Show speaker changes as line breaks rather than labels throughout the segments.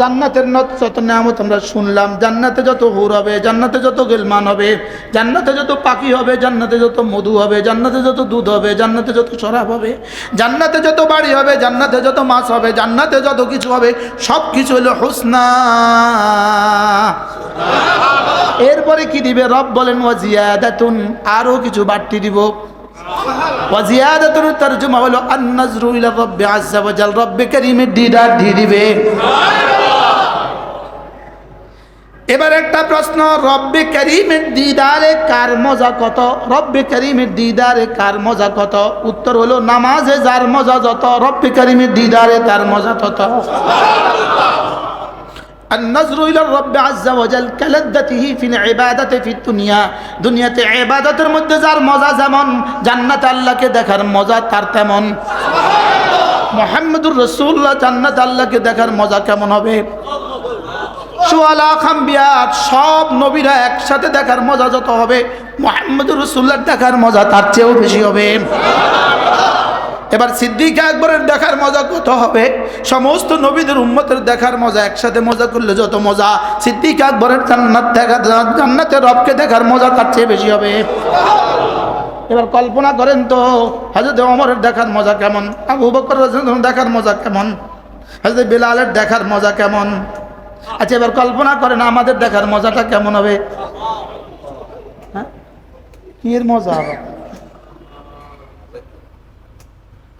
জান্নাতের যত নিয়ামত আমরা শুনলাম, জান্নাতে যত হুর হবে, জান্নাতে যত গিলমান হবে, জান্নাতে যত পাখি হবে, জান্নাতে যত মধু হবে, জান্নাতে যত দুধ হবে, জান্নাতে যত শরাব হবে, জান্নাতে যত বাড়ি হবে, জান্নাতে যত মাছ হবে, জান্নাতে যত কিছু হবে, সব কিছু হলো হুসনা। এরপরে কি দিবে? রব বলেন ওয়াজিয়াদাতুন, আরো কিছু বাড়তি দিব। ওয়াজিয়াদাতুন তরজমা হলো আন-নাজরু ইলা রাব্বি আযজা ওয়া জাল, রব্বে কারীমের দিদার দিয়ে দিবে। এবার একটা প্রশ্ন, রব্বে কারীমের দিদারে কার মজা কত? রব্বে কারীমের দিদারে কার মজা কত? উত্তর হলো নামাজে যার মজা যত, রব্বে কারীমের দিদারে তার মজা তত। النظر إلى الرب عز وجل كلذته في العبادة في الدنيا, দুনিয়াতে ইবাদতের মধ্যে যার মজা যেমন, জান্নাতে আল্লাহকে দেখার মজা তার তেমন। মুহাম্মদুর রাসূলুল্লাহ জান্নাতে আল্লাহকে দেখার মজা কেমন হবে? সুআলা খাম্বিয়াত, সব নবীরা একসাথে দেখার মজা যত হবে, মুহাম্মদুর রাসূলুল্লাহ দেখার মজা তার চেয়েও বেশি হবে। এবার সিদ্দিক আকবরের দেখার মজা কত হবে? সমস্ত নবীদের উম্মতের দেখার মজা একসাথে মজা করলে যত মজা, সিদ্দিক আকবরের জান্নাতে রবকে দেখার মজা তার চেয়ে বেশি হবে। এবার কল্পনা করেন তো, হযরত ওমরের দেখার মজা কেমন, আবু বকর রাদিয়াল্লাহু দেখার মজা কেমন, হযরত বিলালের দেখার মজা কেমন। আচ্ছা এবার কল্পনা করেন আমাদের দেখার মজাটা কেমন হবে? হ্যাঁ, কি এর মজা হবে?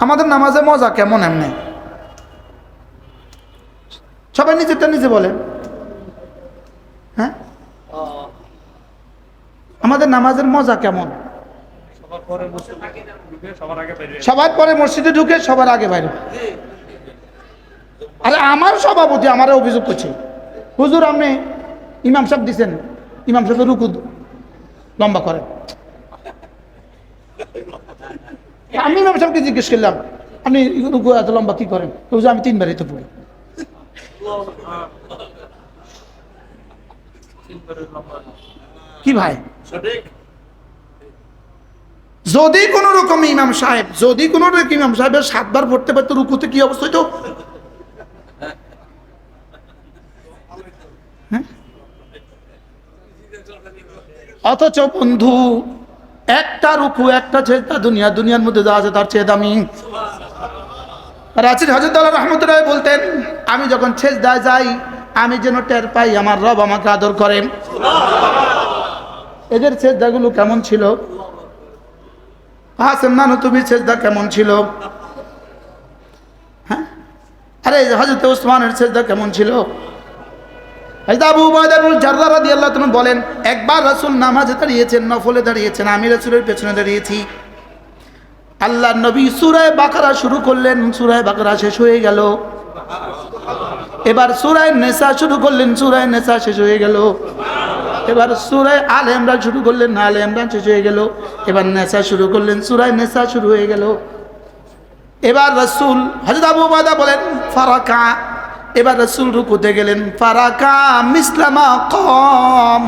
আমাদের নামাজে মজা কেমন? এমনি সবাই নিজেরটা নিজে বলেন। হ্যাঁ, আমাদের নামাজের মজা কেমন? সবার পরে মসজিদে ঢুকে সবার আগে বাইরে। আরে আমার সভাপতি আমারে অভিযোগ করছে, হুজুর আপনি ইমাম সাহেব দিচ্ছেন, ইমাম সাহেব রুকু লম্বা করেন। আমি ইমাম সাহেবকে জিজ্ঞেস করলাম, আপনি রুকু এত লম্বা কি করেন? হুজুর আমি 3 বারই তো পড়ি। কি ভাই, যদি কোন রকম ইমাম সাহেব, যদি কোন রকম ইমাম সাহেবের 7 বার পড়তে পারতো রুকুতে, কি অবস্থা হইতো? অথচ বন্ধু একটা রুকু একটা সেজদা দুনিয়ার মধ্যে যা আছে তার চেয়ে দামি। রাসূল হযরত আল্লাহ রাহমাতুল্লাহ বলতেন, আমি যখন সেজদায় যাই আমি যেন টের পাই আমার রব আমাকে আদর করেন। এদের সেজদাগুলো কেমন ছিল? হাসান তুমি সেজদা কেমন ছিল? হ্যাঁ, আরে হযরত ওসমানের সেজদা কেমন ছিল? হযরত আবু উবাইদা ইবনে জাররাহ রাদিয়াল্লাহু তাআলা বলেন, একবার রাসূল নামাজে দাঁড়িয়েছেন, নফলে দাঁড়িয়েছেন, আমি রাসূলের পেছনে দাঁড়িয়েছি। আল্লাহর নবী সূরা বাকারা শুরু করলেন, সূরা বাকারা শেষ হয়ে গেল। এবার সূরা নিসা শুরু করলেন, সূরা নিসা শেষ হয়ে গেল। এবার সূরা আলে ইমরান শুরু করলেন, আলে ইমরান শেষ হয়ে গেল। এবার নিসা শুরু করলেন, সূরা নিসা শুরু হয়ে গেল। এবার রাসূল হযরত আবু উবাইদা বলেন ফারাকা, এবার রাসূল রুকুতে গেলেন, ফারাকা মিসলামা কম,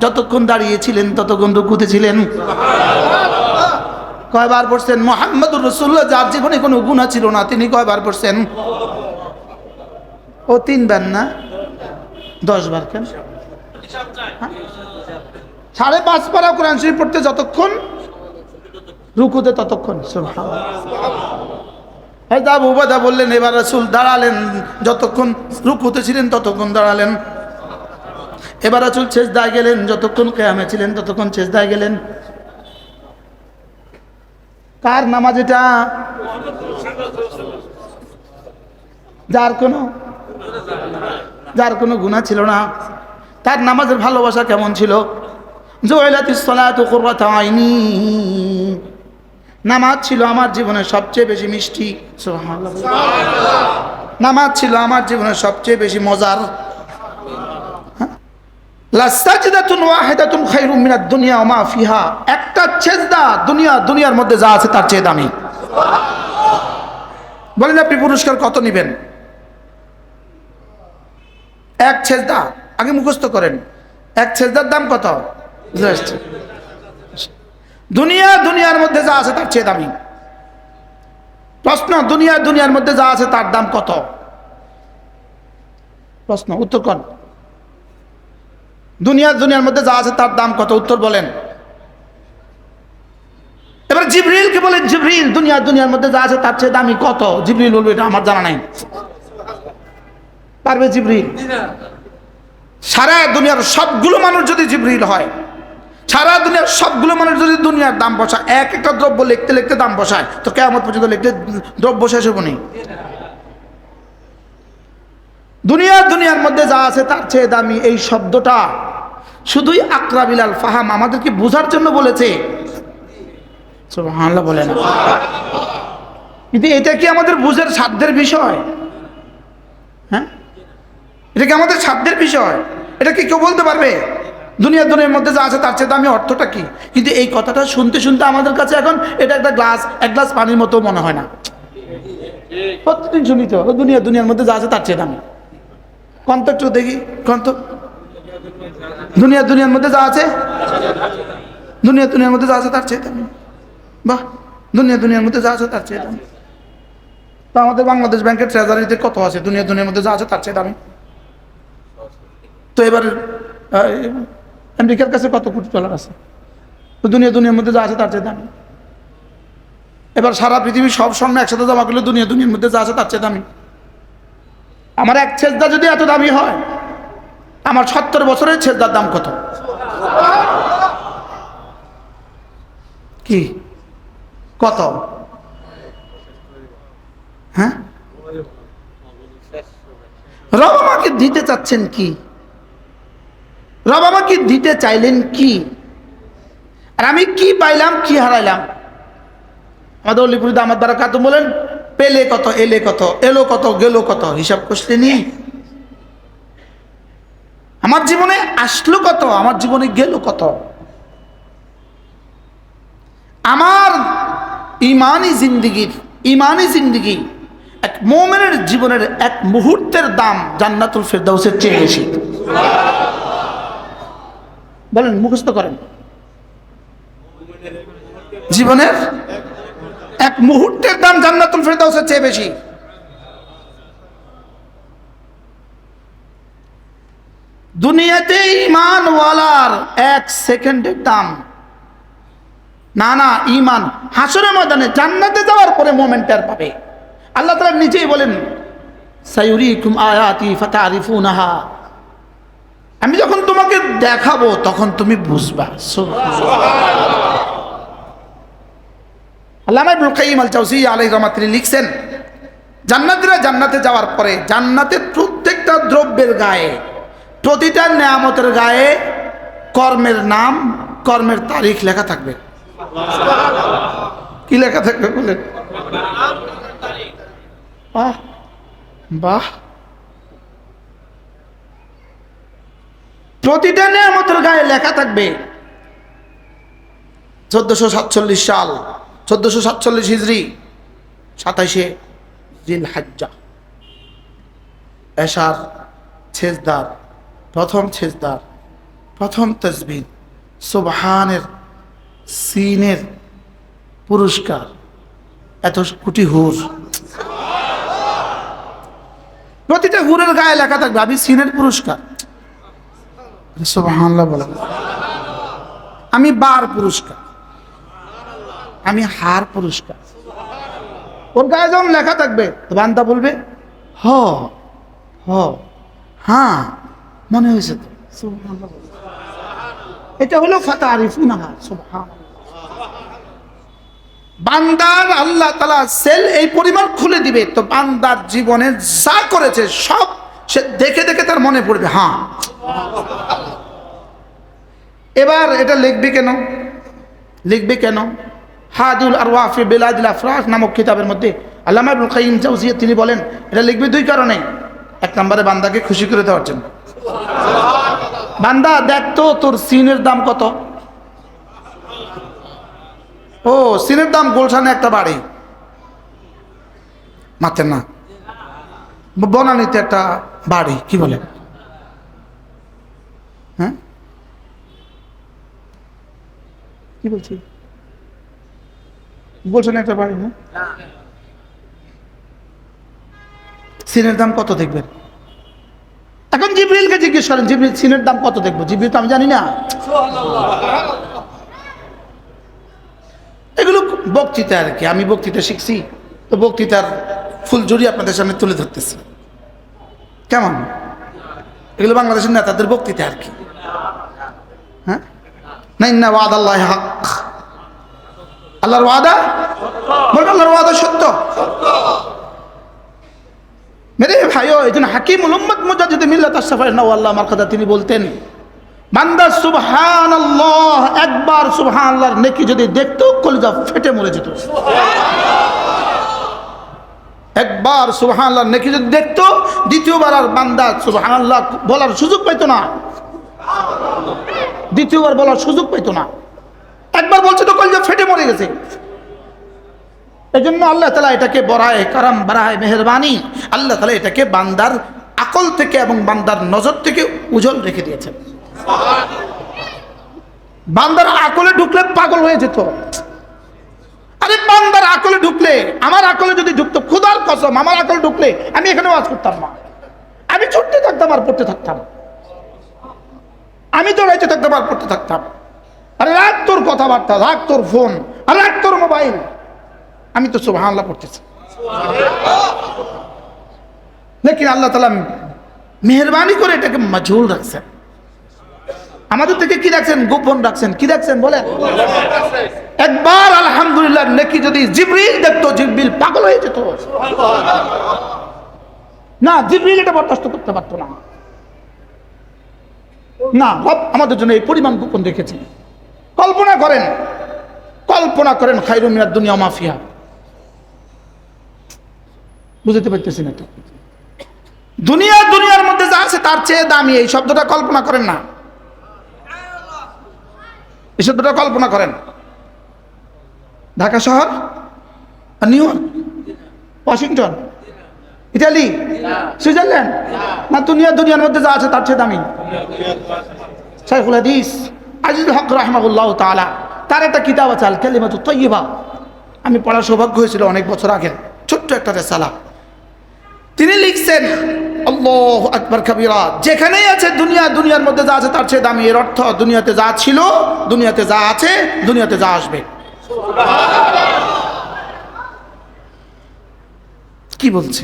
যতক্ষণ দাঁড়িয়েছিলেন ততক্ষণ রুকুতে ছিলেন। কয়বার পড়ছেন? মুহাম্মদুর রাসূলুল্লাহ যার জীবনে কোনো গুনাহ ছিল না তিনি কয়বার পড়ছেন? ও 3 বার না 10 বার। কেন 5.5 পারা কোরআন শরীফ পড়তে যতক্ষণ রুকুতে ততক্ষণ। সুবহানাল্লাহ। আবু উবাইদা বললেন, এবার রাসূল দাঁড়ালেন, যতক্ষণ রুকুতে ছিলেন ততক্ষণ দাঁড়ালেন। এবার রাসূল সিজদায় গেলেন, যতক্ষণ কিয়ামে ছিলেন ততক্ষণ সিজদায় গেলেন। কার নামাজ এটা? যার কোনো গুনাহ ছিল না। তার নামাজের ভালোবাসা কেমন ছিল? জুইলাতিস সালাতু কুররাতু আইনি, নামাজ ছিল আমার জীবনের সবচেয়ে বেশি মিষ্টি। সুবহানাল্লাহ। নামাজ ছিল আমার জীবনের সবচেয়ে বেশি মজার। লাসাজদাতুন ওয়াহিদাতুন খায়রুম মিনাদ দুনিয়া ওয়া মা ফিহা, একটা সেজদা দুনিয়ার মধ্যে যা আছে তার চেয়ে দামি। বলেন আপনি পুরস্কার কত নেবেন? এক সেজদা, আগে মুখস্থ করেন, এক সেজদার দাম কত? দুনিয়ার মধ্যে যা আছে তার চেয়ে দামি। প্রশ্ন, দুনিয়ার মধ্যে যা আছে তার দাম কত? প্রশ্ন, উত্তর কোন? দুনিয়ার মধ্যে যা আছে তার দাম কত? উত্তর বলেন। এবার জিবরিলকে বলেন, জিবরিল দুনিয়ার মধ্যে যা আছে তার চেয়ে দামি কত? জিবরিল বলবে এটা আমার জানা নাই। পারবে জিবরিল? সারা দুনিয়ার সবগুলো মানুষ যদি জিবরিল হয়, সারা দুনিয়ার সবগুলো মানুষ যদি দুনিয়ার দাম বসায়, এক একটা দ্রব্য লিখতে লিখতে দাম বসায়, তো কিয়ামত পর্যন্ত লিখতে দ্রব্য শেষ হবে না। দুনিয়ার মধ্যে যা আছে তার চেয়ে দামি এই শব্দটা শুধুই আকরা বিলাল ফাহাম আমাদেরকে বোঝার জন্য বলেছে। সুবহানাল্লাহ বলেন। কিন্তু এটা কি আমাদের বুঝের সাধ্যের বিষয়? হ্যাঁ, এটা কি আমাদের সাধ্যের বিষয়? এটা কি কেউ বলতে পারবে দুনিয়ার মধ্যে যা আছে তার চেয়ে দামি অর্থটা কি? কিন্তু এই কথাটা শুনতে শুনতে আমাদের কাছে এখন এটা এক গ্লাস পানির মতো মনে হয় না। প্রতিদিন শুনি তো দুনিয়ার মধ্যে যা আছে তার চেয়ে দামি। কন্ত একটু দেখি, কন্ত দুনিয়ার মধ্যে যা আছে, দুনিয়ার মধ্যে যা আছে তার চেয়ে দামি। বাহ, দুনিয়ার মধ্যে যা আছে তার চেয়ে দামি। তো আমাদের বাংলাদেশ ব্যাংকের ট্রেজারিতে কত আছে দুনিয়ার মধ্যে যা আছে তার চেয়ে দামি? তো এবার আমেরিকার কাছে কত কোটি ডলার আছে? তো দুনিয়ার মধ্যে যা আছে তার চেয়ে দামি। এবার সারা পৃথিবীর সব স্বর্ণ একসাথে জমা করলে দুনিয়ার মধ্যে যা আছে তার চেয়ে দামি। আমার এক ছেজদা যদি এত দামি হয়, আমার 70 বছরের ছেজদার দাম কত? কি কত? হ্যাঁ, রব আমাকে দিতে চাচ্ছেন কি? রব আমাকে দিতে চাইলেন কি? আর আমি কি পাইলাম, কি হারাইলাম? আমাদের অলিপুরি দামাত বারাকাতুহু বলেন, পেলে কত, এলে কত, এলো কত, গেল কত, হিসাব করলেনি? আমার জীবনে আসলো কত, আমার জীবনে গেল কত? আমার ইমানি জিন্দিগি এক মুমিনের জীবনের এক মুহূর্তের দাম জান্নাতুল ফেরদাউসের চেয়ে বেশি। বলেন, মুখস্থ করেন। জীবনের এক মুহূর্তের দাম জান্নাতুল ফেরদাউসের চেয়ে বেশি। দুনিয়াতে ঈমানওয়ালার এক সেকেন্ডের দাম না ঈমান হাসরের ময়দানে জান্নাতে যাওয়ার পরে মোমেন্টার পাবে। আল্লাহ তাআলা নিজেই বলেন, সায়ুরিকুম আয়াতি ফাতারিফুনাহা, আমি যখন তোমাকে দেখাবো তখন তুমি বুঝবা। সুবহানাল্লাহ। আল্লামা ইবনুল কাইয়্যিম আল জাওজিয়্যিয়া আলাইহিস রাহমাতুল্লাহ লিখছেন, জান্নাতীরা জান্নাতে যাওয়ার পরে জান্নাতের প্রত্যেকটা দ্রব্যের গায়ে, প্রতিটা নেয়ামতের গায়ে কর্মের নাম, কর্মের তারিখ লেখা থাকবে। কি লেখা থাকবে বলেন? বাহ, প্রতিটা নেয়ামতের গায়ে লেখা থাকবে 1447 সাল, 1447 হিজরি, 27শে জিলহজ্জা, এশার ছেজদার প্রথম তাসবিহ সুবহানের সিনের পুরস্কার এত কোটি হুর। প্রতিটা হুরের গায়ে লেখা থাকবে আমি সিনের পুরস্কার। সুবহানাল্লাহ বলেন। আমি বার পুরস্কার, আমি হার পুরস্কার। ওর গায়ে যখন লেখা থাকবে তো বান্দা বলবে হ্যাঁ মনে হয়েছে তো। সুবহানাল্লাহ। এটা হলো ফাতারিফুনাহা। সুবহানাল্লাহ। বান্দার আল্লাহ তাআলা সেল এই পরিমাণ খুলে দিবে, তো বান্দার জীবনে যা করেছে সব সে দেখে দেখে তার মনে পড়বে। হ্যাঁ, এবার এটা লিখবে কেন? হাদুল আরওয়াহ ফি বিলাদিল আফরাস নামক কিতাবের মধ্যে আল্লামা ইবনুল কাইয়্যিম জাওজিয়্যিয়া তিনি বলেন, এটা লিখবে দুই কারণে। এক নম্বরে বান্দাকে খুশি করে দেওয়ার জন্য। বান্দা দেখ তো তোর সিনের দাম কত। ও সিনের দাম গুলশানে একটা বাড়ি, মাথের না, বনানীতে একটা বাড়ি, কি বলে? হ্যাঁ, কি বলছি? গুলশানে একটা বাড়ি না? সিনের দাম কত দেখবেন? এখন জিবরিলকে জিজ্ঞেস করেন, জিবরিল সিনের দাম কত দেখবো? জিবরিল তো আমি জানি না। এগুলো বক্তৃতা আর কি, আমি বক্তৃতা শিখছি তো বক্তৃতার ফুলঝুরি আপনাদের সামনে তুলে ধরতেছি। কেমন? এগুলো বাংলাদেশের নেতাদের বক্তৃতা আর কি। হ্যাঁ, না ইন্না ওয়াদাল্লাহি হক, আল্লাহর ওয়াদা, বলুন আল্লাহর ওয়াদা সত্য। মেরে ভাইও, এই জন্য হাকিমুল উম্মত মুজাদ্দিদ মিল্লাত আশরাফুল আল্লাহ আমার কথা তিনি বলতেন, বান্দা সুবহানাল্লাহ, একবার সুবহানাল্লাহর নেকি যদি দেখতো কলিজা ফেটে মরে যেত। একবার সুবহানাল্লাহর নেকি যদি দেখতো, দ্বিতীয়বার আর বান্দা সুবহানাল্লাহ বলার সুযোগ পাইতো না, দ্বিতীয়বার বলার সুযোগ পাইতো না। একবার বলছে তো কলিজা ফেটে মরে গেছে। এই জন্য আল্লাহ তাআলা এটাকে বড়ায় কারাম, বাড়ায় মেহেরবানি, আল্লাহ তাআলা এটাকে বান্দার আকল থেকে এবং বান্দার নজর থেকে উজ্জ্বল রেখে দিয়েছেন। বান্দার আকলে ঢুকলে পাগল হয়ে যেত। আরে বান্দার আকলে ঢুকলে, আমার আকলে যদি ঢুকতো, খোদার কসম আমার আকলে ঢুকলে আমি এখানে ওয়াজ করতাম না, আমি ছুটতে থাকতাম আর পড়তে থাকতাম, আমি দৌড়াইতে থাকতাম আর পড়তে থাকতাম। আরে রাখ তোর কথাবার্তা, রাখ তোর ফোন, আর রাখ তোর মোবাইল, আমি তো সুবহানাল্লাহ পড়তেছি। লেকিন আল্লাহ তাআলা মেহেরবানি করে এটাকে মাজহুল রাখছেন, আমাদের থেকে কি রাখছেন? গোপন রাখছেন। কি রাখছেন বলেন? একবার আলহামদুলিল্লাহ নেকি যদি জিবরিল দেখতো, জিবরিল পাগল হয়ে যেত। না, জিবরিল এটা বরদাস্ত করতে পারতো না। না, রব আমাদের জন্য এই পরিমাণ গোপন রেখেছে। কল্পনা করেন, কল্পনা করেন, খায়রুম মিনাদ দুনিয়া মা ফিহা। বুঝতে পারতেছি না তো? দুনিয়ার মধ্যে যা আছে তার চেয়ে দামি, এই শব্দটা কল্পনা করেন না, এই শব্দটা কল্পনা করেন। ঢাকা শহর আর New York, Washington, Italy, Switzerland, না দুনিয়ার মধ্যে যা আছে তার চেয়ে দামি? শাইখুল হাদিস আজিজুল হক রাহিমাহুল্লাহ তাআলা, তার একটা কিতাব আছে আল কালিমাতুত তাইয়্যিবা, আমি পড়ার সৌভাগ্য হয়েছিল অনেক বছর আগে, ছোট্ট একটা রিসালা। তিনি লিখছেন আল্লাহু আকবার কাবীরা, যেখানেই আছে দুনিয়ার মধ্যে যা আছে তার চেয়ে দামি, এর অর্থ দুনিয়াতে যা ছিল, দুনিয়াতে যা আছে, দুনিয়াতে যা আসবে। কি বলছে?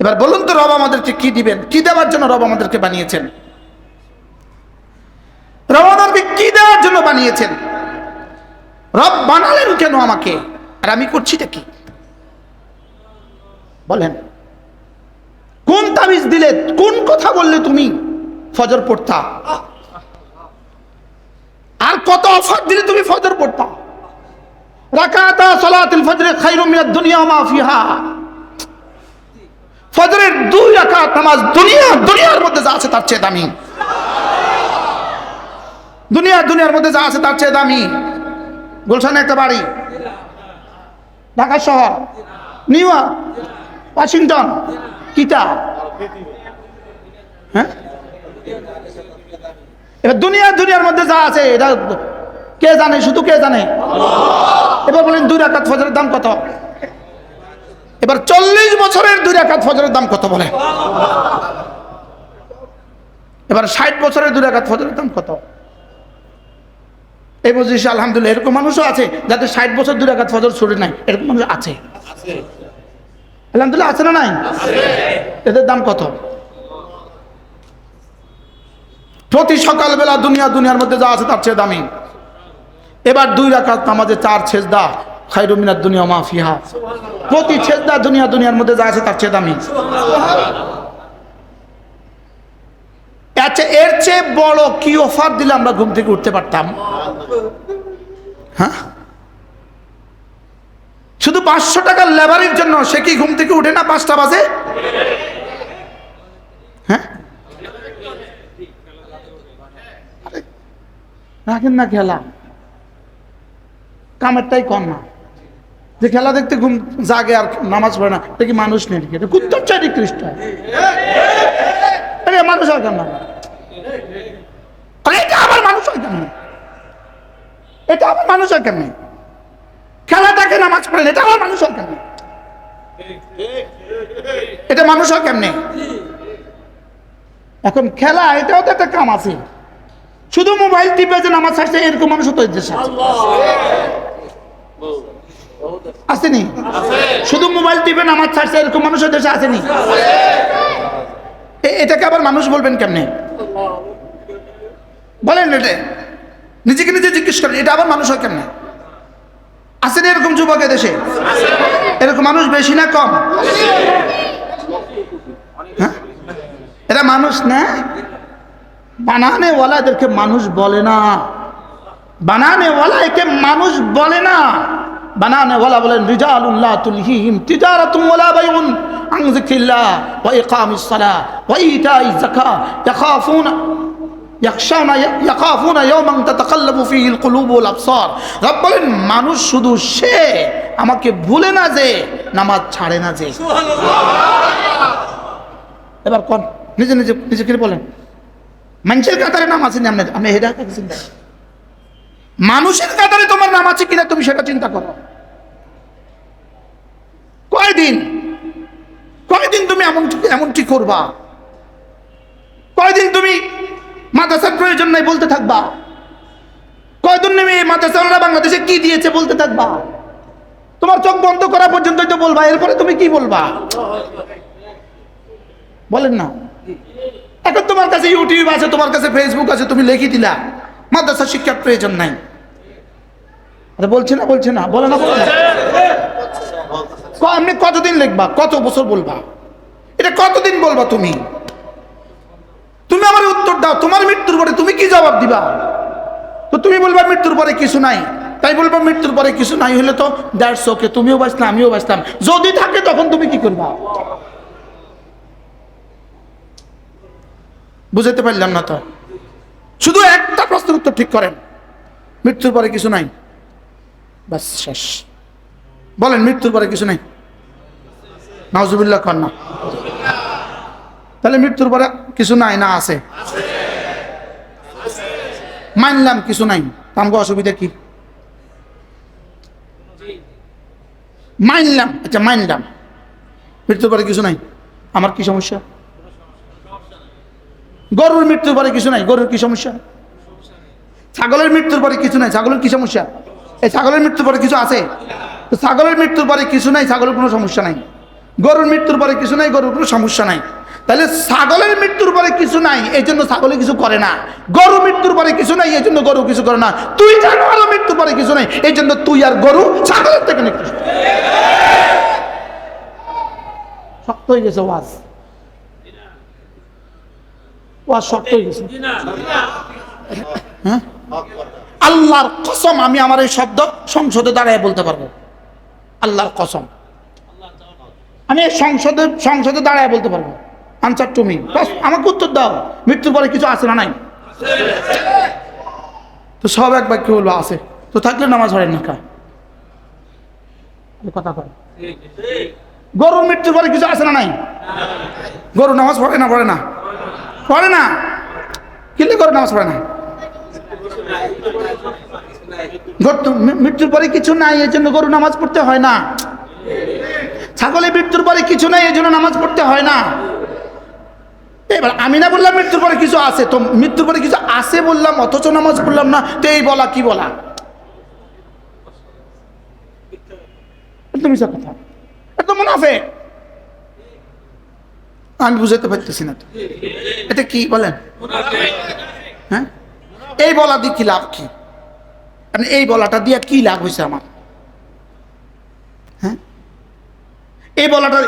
এবার বলুন তো, রব আমাদেরকে কি দিবেন? কি দেওয়ার জন্য রব আমাদেরকে বানিয়েছেন? রব আমাদেরকে কি দেওয়ার জন্য বানিয়েছেন? রব বানালেন কেন আমাকে, আর আমি করছিটা কি? বলেন, কোন তাবিজ দিলে, কোন কথা বললে তুমি ফজর পড়তা, আর কত অফার দিলে তুমি ফজর পড়তা? রাকাতা সালাতুল ফজর খায়রুম মিনাদ দুনিয়া মা ফিহা, ফজরের 2 রাকাত নামাজ দুনিয়ার মধ্যে যা আছে তার চেয়ে দামি, দুনিয়ার মধ্যে যা আছে তার চেয়ে দামি। গুলশানে একটা বাড়ি, ঢাকা শহর, নিউ ইয়র্ক, ওয়াশিংটন, কিটা, হ্যাঁ, এবার দুনিয়ার মধ্যে যা আছে এটা কে জানে? শুধু কে জানে? এবার বলেন 2 রাকাত ফজরের দাম কত? এবার 40 বছরের 2 রাকাত ফজরের দাম কত বলে? এবার 60 বছরের 2 রাকাত ফজরের দাম কত? এই মজলিসে আলহামদুলিল্লাহ এরকম মানুষও আছে যাদের 60 বছর 2 রাকাত ফজর ছুটে নাই, এরকম মানুষ আছে আলহামদুলিল্লাহ, আছে না নাই? এদের দাম কত? প্রতি সকালবেলা দুনিয়ার মধ্যে যা আছে তার চেয়ে দামি। এবার 2 রাকাত নামাজে 4 সেজদা, খায়রুম মিনাদ দুনিয়া মা ফিহা, প্রতি সেজদা দুনিয়ার মধ্যে যা আছে তার চেয়ে দামি। আচ্ছা, এর চেয়ে বড় কি অফার দিলে আমরা ঘুম থেকে উঠতে পারতাম? হ্যাঁ, শুধু 500 টাকার লেবারের জন্য সে কি ঘুম থেকে উঠে না 5টা বাজে? হ্যাঁ, রাখেন না খেলা, কামেরটাই কর না, যে খেলা দেখতে ঘুম জাগে আর নামাজ পড়ে না, এটা কি মানুষ নেই? এটা কুত্তার চাই খ্রিস্ট, মানুষ হয় কেন? এটা আবার মানুষ হয় কেন? এটা আবার মানুষ হয় কেন? খেলাটাকে নামাজ পড়েন, এটা আবার মানুষ হয় কেন? এটা মানুষ হয় কেমনে? এখন খেলা এটাও তো একটা কাম আছে। শুধু মোবাইল টিপে যে নামাজ ছাড়ছে এরকম মানুষ তো দেশে আসেনি। শুধু মোবাইল টিপে নামাজ ছাড়ছে এরকম মানুষের দেশে আসেনি। এটাকে আবার মানুষ বলবেন কেমনে বলেন? এটা নিজেকে নিজে জিজ্ঞেস করেন, এটা আবার মানুষ হয় কেমনে? আসেনি এরকম যুবকের দেশে? এরকম মানুষ বেশি না কম? হ্যাঁ, এরা মানুষ না, বানানেওয়ালাদেরকে মানুষ বলে না। বানানেওয়ালা একে মানুষ বলে না। বানানেওয়ালা বলেন রিজালুন লা তুলহিহিম তিজারাতুন ওয়ালা বাইউন আন যিকরিল্লাহ ওয়া ইকামিস সালাহ ওয়া ইতাইজ যাকাত ইয়াখাফুনা ইয়াওমান তাতাকাল্লাবু ফীহিল কুলুব ওয়াল আবসার। রব বলেন মানুষ শুধু সে আমাকে ভুলে না যে, নামাজ ছাড়ে না যে। এবার কোন নিজে নিজে নিজে করে বলেন, মানুষের কাতারে নাম আছে না? আপনি হেডা চিন্তা, মানুষের কাতারে তোমার নাম আছে কিনা তুমি সেটা চিন্তা করো। কয়দিন তুমি এমনটি করবা? কয়দিন তুমি মাদ্রাসার প্রয়োজন নাই বলতে থাকবা? কয়দিন তুমি মাদ্রাসাওয়ালা বাংলাদেশে কি দিয়েছে বলতে থাকবা? তোমার চোখ বন্ধ করা পর্যন্তই তো বলবা, এরপরে তুমি কি বলবা? বলেন না। এখন তোমার কাছে ইউটিউব আছে, তোমার কাছে ফেসবুক আছে, তুমি লিখে দিলা মাদ্রাসা শিক্ষার প্রয়োজন নাই। বলছে না বলে না। আপনি কতদিন লিখবা? কত বছর বলবা? এটা কতদিন বলবা? তুমি আমার উত্তর দাও। তোমার মৃত্যুর পরে তুমি কি জবাব দিবা? তো তুমি বলবা মৃত্যুর পরে কিছু নাই, তাই বলবা মৃত্যুর পরে কিছু নাই হলে তো দ্যাটস ওকে, তুমিও বাঁচলাম আমিও বাঁচলাম। যদি থাকে তখন তুমি কি করবা? বুঝাতে পারলাম না তো? শুধু একটা প্রশ্নের উত্তর ঠিক করেন, মৃত্যুর পরে কিছু নাই, বাস শেষ। বলেন মৃত্যুর পরে কিছু নাই। নাউজুবিল্লাহ কর না। তাহলে মৃত্যুর পরে কিছু নাই না আছে? মানলাম কিছু নাই, আমগো অসুবিধা কি? মানলাম, আচ্ছা মানলাম মৃত্যুর পরে কিছু নাই, আমার কি সমস্যা? গরুর মৃত্যুর পরে কিছু নাই, গরুর কি সমস্যা? ছাগলের মৃত্যুর পরে কিছু নাই, ছাগলের কি সমস্যা? এই ছাগলের মৃত্যুর পরে কিছু আছে? তো ছাগলের মৃত্যুর পরে কিছু নাই, ছাগলের কোনো সমস্যা নাই। গরুর মৃত্যুর পরে কিছু নাই, গরুর কোনো সমস্যা নাই। তাহলে ছাগলের মৃত্যুর পরে কিছু নাই এই জন্য ছাগলে কিছু করে না, গরু মৃত্যুর পরে কিছু নাই এই জন্য গরু কিছু করে না, তুই জানোয়ারের মৃত্যুর পরে কিছু নাই এই জন্য তুই আর গরু ছাগলের থেকে নিকৃষ্ট। শক্ত হয়ে গেছে ওয়াজ, শক্ত হয়ে গেছে। হ্যাঁ, আল্লাহর কসম আমি আমার এই শব্দ সংসদে দাঁড়ায় বলতে পারবো। আল্লাহর কসম আমি সংসদে দাঁড়ায় বলতে পারবো। আনসার টু মি, আমাকে উত্তর দাও, মৃত্যুর পরে কিছু আছে না নাই? তো সব এক বাক্য বলবো আছে, তো থাকলে নামাজ পড়েন না কা কথা কয়। গরুর মৃত্যুর পরে কিছু আছে না নাই? গরু নামাজ পড়ে না? পড়ে না? পড়ে না? কিলে গরু নামাজ পড়ে না? মৃত্যুর পরে কিছু নাই এই জন্য গরু নামাজ পড়তে হয় না। ছাগলের মৃত্যুর পরে কিছু নাই এই জন্য নামাজ পড়তে হয় না। এবার আমি না বললাম মৃত্যুর পরে কিছু আছে, তো মৃত্যুর পরে কিছু আছে বললাম অথচ নামাজ পড়লাম না, তো এই বলা কি বলা? একদম কথা, একদম মুনাফিক। আমি বুঝাতে পারতেছি না, এটা কি বলেন? হ্যাঁ, এই বলা দিয়ে কি লাভ? কি এই বলাটা দিয়ে কি লাভ হয়েছে আমার? হ্যাঁ, এই বলাটা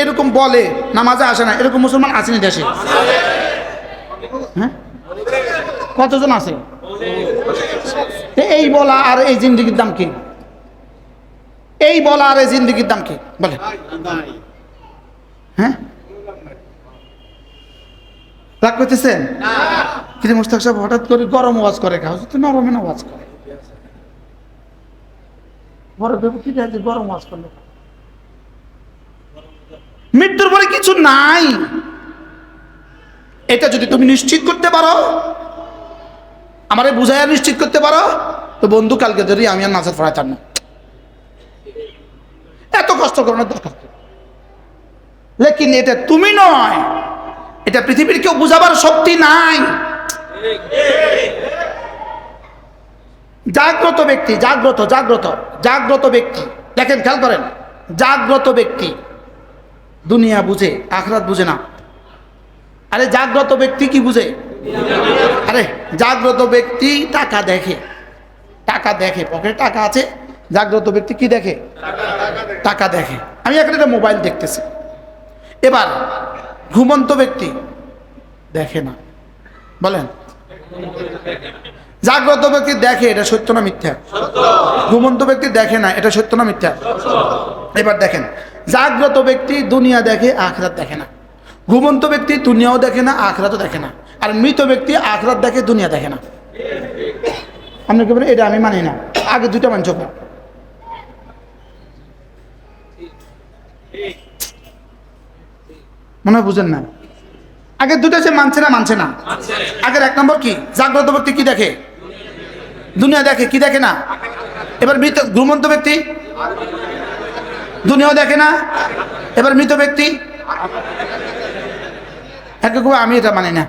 এরকম বলে নামাজে আসে না, এরকম মুসলমান আসেনি দেশে? হ্যাঁ, কতজন আছে? এই বলা আর এই জিন্দেগির দাম কি? এই বলা আর এই জিন্দেগির দাম কি বলে? হ্যাঁ, রাগ করতেছেন? কিন্তু মুস্তাক সাহেব হঠাৎ করে গরম ওয়াজ করে, নরমে না ওয়াজ করে, গরম ওয়াজ করলে। মৃত্যুর পরে কিছু নাই এটা যদি তুমি নিশ্চিত করতে পারো, আমারে বুঝাইয়া নিশ্চিত করতে পারো, তো বন্ধু কালকে ধরে আমি আর নাজাত পড়াইতাম না। এত কষ্ট করানোর দরকার। লেকিন এটা তুমি নয়, এটা পৃথিবীর কেউ বুঝাবার শক্তি নাই। জাগ্রত ব্যক্তি, জাগ্রত জাগ্রত জাগ্রত ব্যক্তি, দেখেন খেয়াল করেন, জাগ্রত ব্যক্তি দুনিয়া বুঝে, আখিরাত বুঝে না। আরে জাগ্রত ব্যক্তি কি বুঝে? আরে জাগ্রত ব্যক্তি টাকা দেখে, টাকা দেখে, পকেটে টাকা আছে। জাগ্রত ব্যক্তি কি দেখে? টাকা দেখে। আমি এখানে একটা মোবাইল দেখতেছি। এবার ঘুমন্ত ব্যক্তি দেখে না, বলেন। জাগ্রত ব্যক্তি দেখে, এটা সত্য না মিথ্যা? ঘুমন্ত ব্যক্তি দেখে না, এটা সত্য না মিথ্যা? এবার দেখেন, জাগ্রত ব্যক্তি দুনিয়া দেখে, আখিরাত দেখে না। ঘুমন্ত ব্যক্তি দুনিয়াও দেখে না, আখিরাতও দেখে না। আর মৃত ব্যক্তি আখিরাত দেখে, দুনিয়া দেখে না। আপনি কি বলেন এটা আমি মানি না? আগে দুইটা মানছ না। মনে হয় বুঝেন না। আগে দুটো সে মানছে না, মানছে না। আগের এক নম্বর কি? জাগ্রত ব্যক্তি কি দেখে? দুনিয়া দেখে, কি দেখে না? এবার মৃত ঘুমন্ত ব্যক্তি দুনিয়াও দেখে না। এবার মৃত ব্যক্তি আমি এটা মানি না।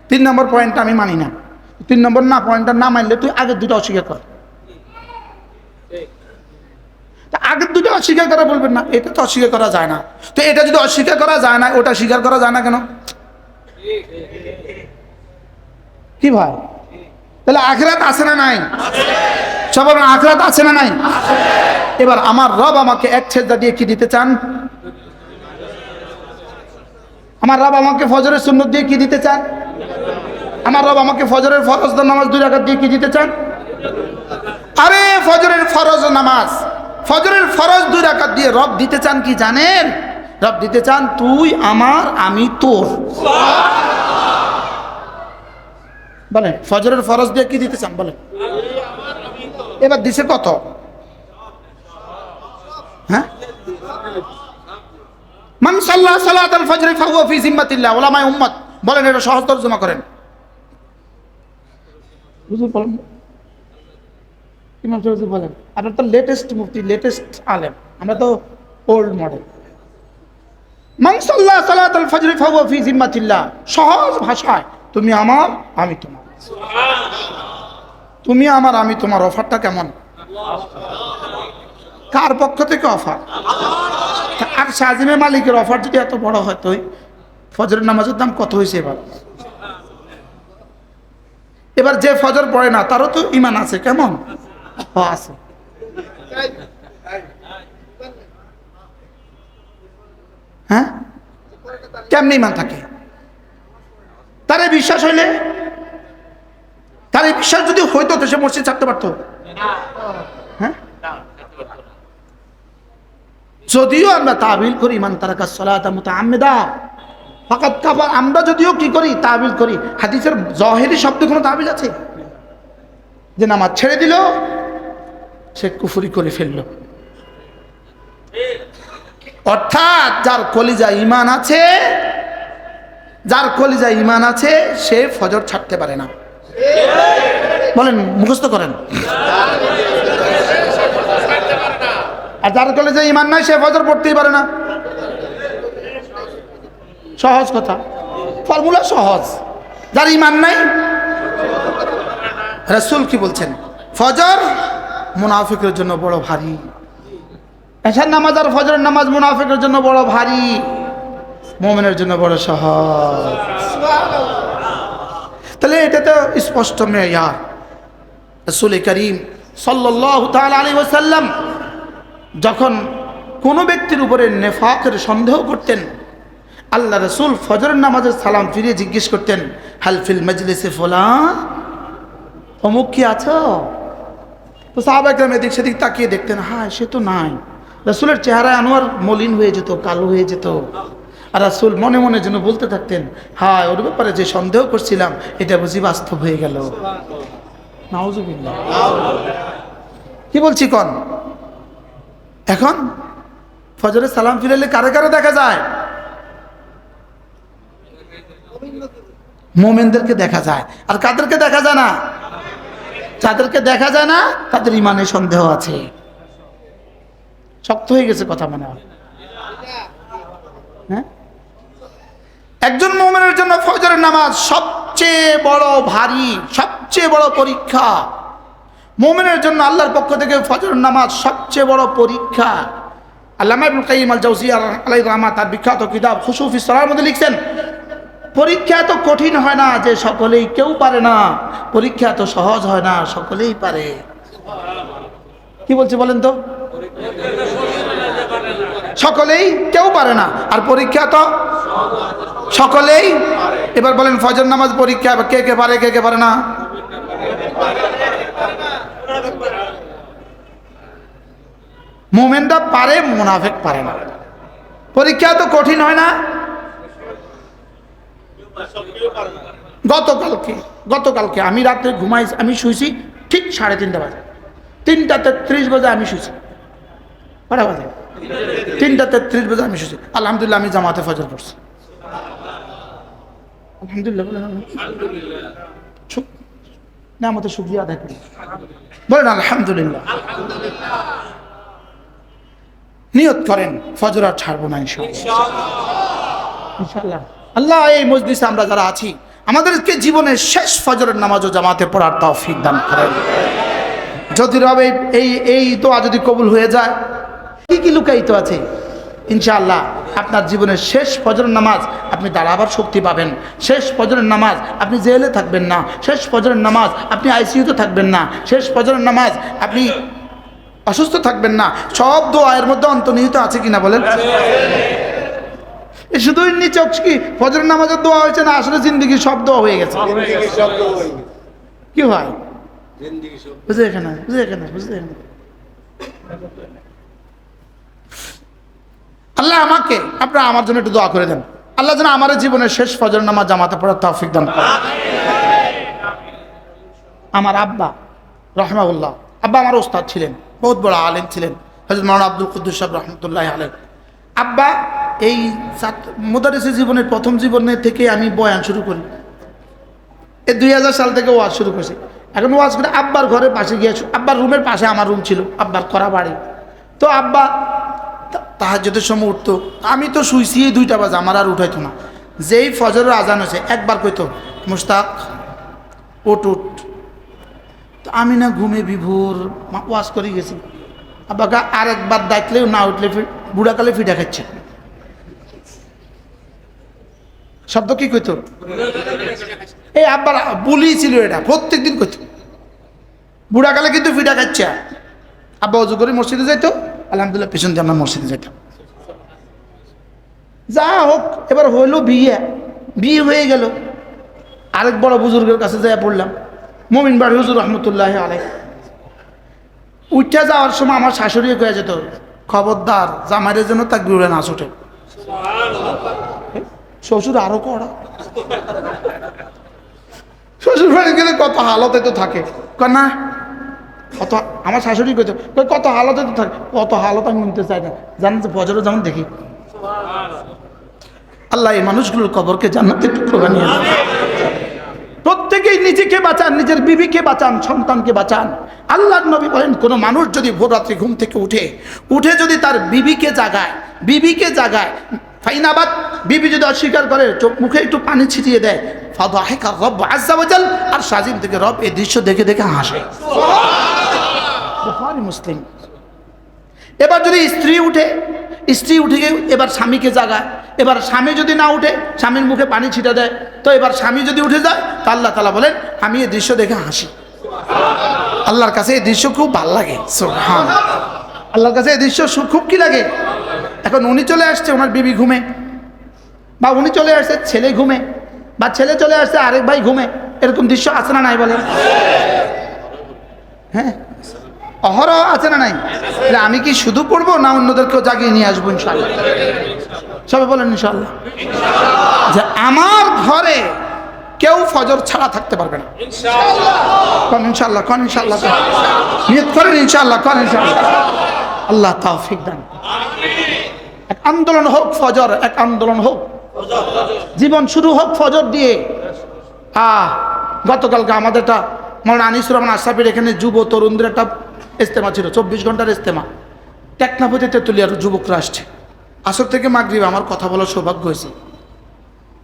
3 নম্বর পয়েন্টটা আমি মানি না। 3 নম্বর না পয়েন্টটা না মানলে তুই আগের দুটো অস্বীকার কর। আগের দুটো অস্বীকার করা বলবেন না, এটা তো অস্বীকার করা যায় না। তো এটা যদি অস্বীকার করা যায় না, ওটা স্বীকার করা যায় না কেন? কি ভাই, তাহলে আখিরাত আছে না নাই? সবার আখিরাত আছে না নাই? এবার আমার রব আমাকে এক সেজদা দিয়ে কি দিতে চান? আমার রব আমাকে ফজরের সুন্নত দিয়ে কি দিতে চান? আমার রব আমাকে ফজরের ফরজ নামাজ 2 রাকাত দিয়ে কি দিতে চান? আরে ফজরের ফরজ নামাজ, ফজরের ফরজ 2 রাকাত দিয়ে রব দিতে চান কি জানেন? রব দিতে চান তুই আমার, আমি তোর। বলেন, ফজরের ফরজ দিয়ে কি দিতে চান বলেন? এবার দিছে কত? হ্যাঁ, মান সাল্লা সালাতাল ফজর ফাহুয়া ফি জিম্মাতিল্লাহ। উলামায়ে উম্মত বলেন, এটা সহজ তরজমা করেন। হুজুর বলেন, ইমাম সাহেব বলেন, আপনার তো লেটেস্ট মুফতি, লেটেস্ট আলেম, আমরা তো ওল্ড মডেল। মান সাল্লা সালাতাল ফজর ফাহুয়া ফি জিম্মাতিল্লাহ, সহজ ভাষায় তুমি আমার, আমি তোমার। তুমি আমার, আমি তোমার। অফারটা কেমন? কার পক্ষ থেকে অফার? আর শাজিমে মালিকের অফার যদি এত বড় হয়, তো ফজরের নামাজের দাম কত হয়েছে? এবার যে ফজর পড়ে না তারও তো ঈমান আছে। কেমন আছে? হ্যাঁ, কেমনি ঈমান থাকে? তার এই বিশ্বাস হইলে, তার এই বিশ্বাস যদি হইতো তো সে মসজিদ ছাড়তে পারতো? হ্যাঁ, যদিও আমরা তাবিল করি মান তারাকা সালাতা মুতাআম্মিদা ফাকাদ কাফার, আমরা যদিও কি করি তাবিল করি, হাদিসের জাহিরি শব্দে কোনো তাবিল আছে যে নামাজ ছেড়ে দিল সে কুফরি করে ফেললো? অর্থাৎ যার কলিজা ঈমান আছে, যার কলিজা ঈমান আছে সে ফজর ছাড়তে পারে না। বলেন, মুখস্থ করেন। আর যার কলেজে ঈমান নাই সে ফজর পড়তেই পারে না। সহজ কথা, ফর্মুলা সহজ। যার ঈমান নাই, রাসূল কি বলছেন? ফজর মুনাফিকের জন্য বড় ভারী। এশার নামাজ আর ফজরের নামাজ মুনাফিকের জন্য বড় ভারী, মুমিনের জন্য বড় সহজ। তাহলে এটা তো স্পষ্ট মেয়ার। রাসূল করিম সাল্লাল্লাহু তাআলা আলাইহি ওয়াসাল্লাম যখন কোনো ব্যক্তির উপরে নেফাকের সন্দেহ করতেন, আল্লাহ রাসূল ফজরের নামাজের সালাম ফিরিয়ে জিজ্ঞেস করতেন, হাল ফিল মাজলিসে ফুলান, অমুক কি আছো? তো সাহাবা একরাম এদিক সেদিক তাকিয়ে দেখতেন, হ্যাঁ সে তো নাই। রাসূলের চেহারায় আনোয়ার মলিন হয়ে যেত, কালো হয়ে যেত। আর রাসূল মনে মনে যেন বলতে থাকতেন, হ্যাঁ ওর ব্যাপারে যে সন্দেহ করছিলাম এটা বুঝি বাস্তব হয়ে গেল। নাউজুবিল্লাহ। কি বলছি কোন? এখন ফজরের সালাম ফিরালে কারে কারে দেখা যায়? মুমিনদেরকে দেখা যায়। আর কাদেরকে দেখা যায় না? যাদেরকে দেখা যায় না তাদের ঈমানে সন্দেহ আছে। শক্ত হয়ে গেছে কথা মনে হয়। হ্যাঁ, একজন মুমিনের জন্য ফজরের নামাজ সবচেয়ে বড় ভারী, সবচেয়ে বড় পরীক্ষা। মুমিনের জন্য আল্লাহর পক্ষ থেকে ফজরের নামাজ সবচেয়ে বড় পরীক্ষা। আল্লামা ইবনুল কাইয়িম আল জাওজিয়া আলাইহির রাহমাত তার বিখ্যাত কিতাব খুশু ফি সালার মধ্যে লিখছেন, পরীক্ষা এত কঠিন হয় না যে সকলেই কেউ পারে না, পরীক্ষা এত সহজ হয় না সকলেই পারে। কি বলছে বলেন তো? সকলেই কেউ পারে না, আর পরীক্ষা তো সকলেই। এবার বলেন ফজর নামাজ পরীক্ষা, কে কে পারে কে কে পারে না? মুমিনরা পারে, মুনাফিক পারে না। পরীক্ষা তো কঠিন হয় না। গতকালকে আমি রাত্রে ঘুমাইছি, আমি শুয়েছি ঠিক 3:30 বাজে, 3:33 বাজে আমি শুয়েছি। কটা বাজে? 3:33 বাজে আমি শুয়েছি। আলহামদুলিল্লাহ আমি জামাতে ফজর পড়ছি। আলহামদুলিল্লাহ না, আমাদের শুকরিয়া আদায় করি, বলেন আলহামদুলিল্লাহ। নিয়ত করেন ফজর আর ছাড়বো না ইনশাআল্লাহ। আল্লাহ এই মজলিসে আমরা যারা আছি আমাদেরকে জীবনের শেষ ফজরের নামাজও জামাতে পড়ার তৌফিক দান করেন। যদি রবে এই দোয়া যদি কবুল হয়ে যায়, কি লুকায়িত আছে ইনশাআল্লাহ আপনার জীবনের শেষ ফজরের নামাজ আপনি দাঁড়াবার শক্তি পাবেন। শেষ ফজরের নামাজ আপনি জেলে থাকবেন না। শেষ ফজরের নামাজ আপনি আইসিইউতে থাকবেন না। শেষ ফজরের নামাজ আপনি অসুস্থ থাকবেন না। সব দোয়ার মধ্যে অন্তর্নিহিত আছে কিনা বলেন? শুধুই নিচে কি ফজরের নামাজের দোয়া হয়েছে না, আসলে জিন্দেগি সব দোয়া হয়ে গেছে। কি হয় বুঝে এখানে, আল্লাহ আমাকে আপনারা আমার জন্য একটু দোয়া করে দেন। আল্লাহ যেন আমার জীবনের শেষ ফজর নামাজ জামাতে পড়ার তৌফিক দান করেন। আমার আব্বা রাহমাহুল্লাহ, আব্বা আমার ওস্তাদ ছিলেন, বহুত বড় আলেম ছিলেন, হযরত মাওলানা আব্দুল কুদ্দুস সাহেব রাহমাতুল্লাহি আলাইহি। আব্বা এই মুদারিসি জীবনের প্রথম জীবনে থেকে আমি বয়ান শুরু করি। এই 2000 সাল থেকে ওয়াজ শুরু করছি। এখন ওয়াজ করে আব্বার ঘরের পাশে গিয়ে, আব্বার রুমের পাশে আমার রুম ছিল, আব্বার করা বাড়ি। তো আব্বা তাহাজ্জুদের সময় উঠতো, আমি তো শুইছি 2টা বাজে, আমার আর উঠাইতো না। যেই ফজরের আজান হয়েছে একবার কইতো, মুশতাক উঠ। তো আমি না ঘুমে বিভোর ওয়াজ করে গেছি। আব্বাকে আরেকবার ডাকলেও না উঠলে বুড়াকালে ফিটা খাচ্ছে। শব্দ কি কইতো? এই আব্বার বলি ছিল, এটা প্রত্যেকদিন কইতো। বুড়াকালে কিন্তু ফিটা খাচ্ছে। আব্বা অজু করে মসজিদে যাইতো, আলহামদুলিল্লাহ পিছন দিয়ে আমরা মসজিদে যাইতাম। যা হোক, এবার হইলো বিয়ে হয়ে গেল। আরেক বড় বুজুর্গের কাছে যাইয়া পড়লাম, মমিন বাড়ি হুজুর রহমতুল্লাহ আলাইহি। উঠা যাওয়ার সময় আমার শাশুড়ি কয়ে যেত, খবরদার জামাইরে যেন তাকবীরে না ছুটে। শ্বশুর আরো কড়া, শ্বশুর বাড়ি গেলে কত হালতে তো থাকে না, কত আমার শাশুড়ি কইতো কত হালতে তো থাকে, কত হালত আমি নিতে চাই না। জানেন যে ফজরে যেমন দেখি, আল্লাহ এই মানুষগুলোর কবরকে জান্নাতের টুকরো বানিয়ে দেন। প্রত্যেকেই নিজেকে বাঁচান, নিজের বিবিকে বাঁচান, সন্তানকে বাঁচান। আল্লাহর নবী বলেন, কোন মানুষ যদি ভোর রাত্রি ঘুম থেকে উঠে যদি তার বিবিকে জাগায় ফাইনাবাদ, বিবি যদি অস্বীকার করে, চোখ মুখে একটু পানি ছিটিয়ে দেয়, ফাদাহিকা রব্বু আযজা ওয়া জাল, আর সাজিম থেকে রব এই দৃশ্য দেখে দেখে হাসে। বুখারী মুসলিম। এবার যদি স্ত্রী উঠে গিয়ে এবার স্বামীকে জাগায়, এবার স্বামী যদি না উঠে, স্বামীর মুখে পানি ছিটা দেয়, তো এবার স্বামী যদি উঠে যায়, তা আল্লাহ তাআলা বলেন আমি এই দৃশ্য দেখে হাসি। আল্লাহর কাছে এই দৃশ্য খুব ভালো লাগে। সুবহানাল্লাহ, আল্লাহর কাছে এই দৃশ্য খুব কি লাগে। এখন উনি চলে আসছে, ওনার বিবি ঘুমে, বা উনি চলে আসছে ছেলে ঘুমে, বা ছেলে চলে আসছে আরেক ভাই ঘুমে, এরকম দৃশ্য আছে না নাই বলেন? হ্যাঁ, অহরহ আছে না নাই? আমি কি শুধু পড়বো না অন্যদেরকেও জাগিয়ে নিয়ে আসবো ইনশাআল্লাহ? সবাই বলেন ইনশাআল্লাহ। যে আমার ঘরে কেউ ফজর ছাড়া থাকতে পারবে না ইনশাআল্লাহ। কোন ইনশাআল্লাহ? নিয়ত করেন ইনশাআল্লাহ, কোন ইনশাআল্লাহ। আল্লাহ তৌফিক দান। এক আন্দোলন হোক ফজর, এক আন্দোলন হোক, জীবন শুরু হোক ফজর দিয়ে। গতকালকে আমাদেরটা মাওলানা আনিসুর রহমান আশরাফির এখানে যুব তরুণদের একটা ইজতেমা ছিল, 24 ঘন্টার ইজতেমা। টেকনাফতে তেতুলিয়ার যুবকরা আসছে। আসর থেকে মাগরিব আমার কথা বলার সৌভাগ্য হয়েছে।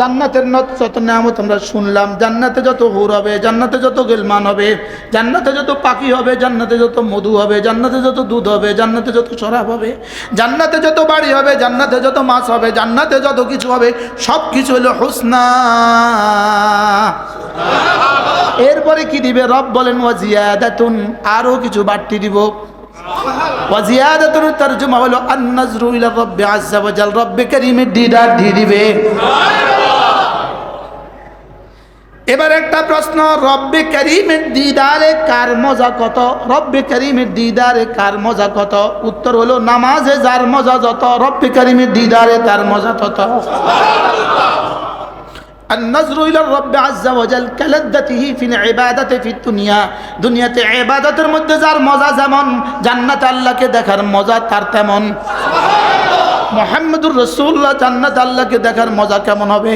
জান্নাতের যত নিয়ামত আমরা শুনলাম, জান্নাতে যত হুর হবে, জান্নাতে যত গিলমান হবে, জান্নাতে যত পাখি হবে, জান্নাতে যত মধু হবে, জান্নাতে যত দুধ হবে, জান্নাতে যত শরাব হবে, জান্নাতে যত বাড়ি হবে, জান্নাতে যত মাছ হবে, জান্নাতে যত কিছু হবে, সব কিছু হলো হুসনা। এরপরে কি দিবে? রব বলেন ওয়াজিয়াদাতুন, আরো কিছু বাড়তি দিব। ওয়াজিয়াদাতুন তরজমা হলো আন-নাজরু ইলা রাব্বি আযজা ওয়া জাল, রব্বে কারীমের দিদার দিয়ে দিবে। এবার একটা প্রশ্ন, রব্বে কারীমের দিদারে কার মজা কত? রব্বে কারীমের দিদারে কার মজা কত? উত্তর হলো নামাজে যার মজা যত, রব্বে কারীমের দিদারে তার মজা তত। النظر إلى الرب عز وجل كلذته في العبادة في الدنيا, দুনিয়াতে ইবাদতের মধ্যে যার মজা যেমন, জান্নাতে আল্লাহকে দেখার মজা তার তেমন। মুহাম্মদুর রাসূলুল্লাহ জান্নাতে আল্লাহকে দেখার মজা কেমন হবে?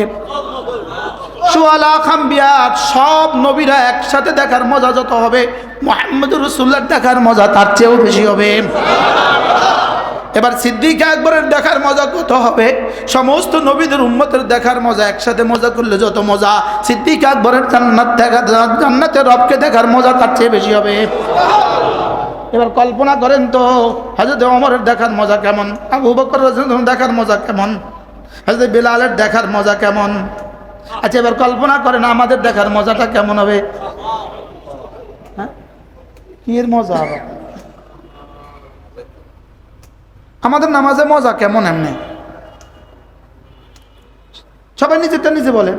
সুআলা খাম্বিয়া, সব নবীরা একসাথে দেখার মজা যত হবে, মুহাম্মদুর রাসূলুল্লাহ দেখার মজা তার চেয়েও বেশি হবে। এবার সিদ্দিক আকবরের দেখার মজা কত হবে? সমস্ত নবীদের উম্মতের দেখার মজা একসাথে মজা করলে যত মজা, সিদ্দিক আকবরের জান্নাতে রবকে দেখার মজা তার চেয়ে বেশি হবে। এবার কল্পনা করেন তো, হযরত ওমরের দেখার মজা কেমন, আবু বকর রাদিয়াল্লাহু দেখার মজা কেমন, হযরত বিলালের দেখার মজা কেমন। আচ্ছা এবার কল্পনা করেন আমাদের দেখার মজাটা কেমন হবে? হ্যাঁ, কি এর মজা হবে? আমাদের নামাজে মজা কেমন? এমনি সবাই নিজেরটা নিজে বলেন।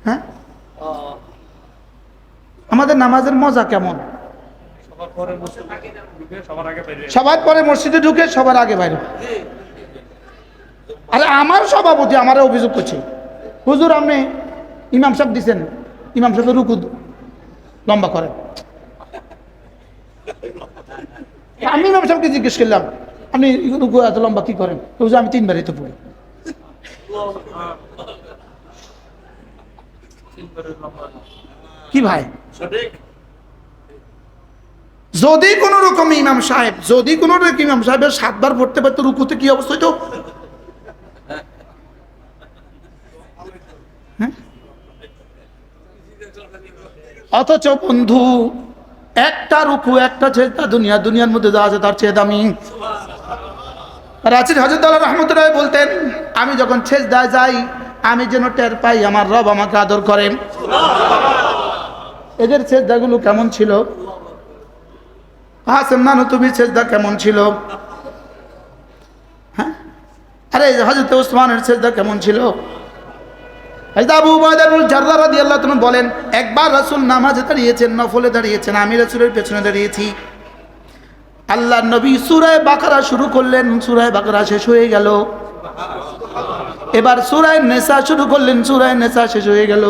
হ্যাঁ, আমাদের নামাজের মজা কেমন? সবার পরে মসজিদে ঢুকে সবার আগে বাইরে। আরে আমার সভাপতি আমার অভিযোগ করছে, হুজুর আপনি ইমাম সাহেব দিচ্ছেন, ইমাম সাহেব রুকু লম্বা করেন। আমি ইমাম সাহেবকে জিজ্ঞেস করলাম আপনি রুকু এত লম্বা কি করেন? হুজুর আমি 3 বারই তো পড়ি। কি ভাই, যদি কোন রকম ইমাম সাহেব, যদি কোন রকম ইমাম সাহেবের 7 বার পড়তে পারতো রুকুতে, কি অবস্থা হইতো? অথচ বন্ধু একটা রুকু একটা সেজদা দুনিয়ার মধ্যে যা আছে তার চেয়ে দামি। রাসূল হযরত আল্লাহ রাহমাতুল্লাহ বলতেন, আমি যখন সেজদায় যাই আমি যেন টের পাই আমার রব আমাকে আদর করেন। এদের সেজদাগুলো কেমন ছিল? হাসান নবীর সেজদা কেমন ছিল? হ্যাঁ, আরে হযরত ওসমানের সেজদা কেমন ছিল? আবু উবাইদা ইবনে জাররাহ রাদিয়াল্লাহু তাআলা বলেন, একবার রাসূল নামাজে দাঁড়িয়েছেন, নফলে দাঁড়িয়েছেন, আমি রাসূলের পেছনে দাঁড়িয়েছি। আল্লাহর নবী সূরা বাকারা শুরু করলেন, সূরা বাকারা শেষ হয়ে গেল। এবার সূরা নিসা শুরু করলেন, সূরা নিসা শেষ হয়ে গেল।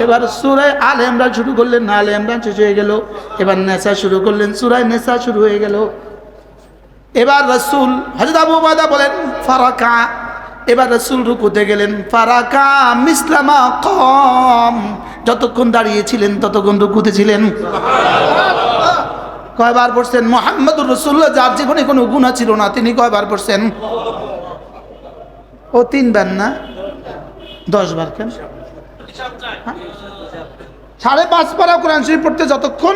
এবার সূরা আলে ইমরান শুরু করলেন, আলে ইমরান শেষ হয়ে গেল। এবার নিসা শুরু করলেন, সূরা নিসা শুরু হয়ে গেল। এবার রাসূল হযরত আবু উবাইদা বলেন ফারাকা, এবার রাসূল রুকুতে গেলেন, ফারাকা মিসলামা কম, যতক্ষণ দাঁড়িয়েছিলেন ততক্ষণ রুকুতে ছিলেন। কয়বার পড়ছেন? মুহাম্মদুর রাসূলুল্লাহ যার জীবনে কোনো গুনাহ ছিল না তিনি কয়বার পড়ছেন? ও 3 বার না 10 বার। কেন 5.5 পারা কোরআন শরীফ পড়তে যতক্ষণ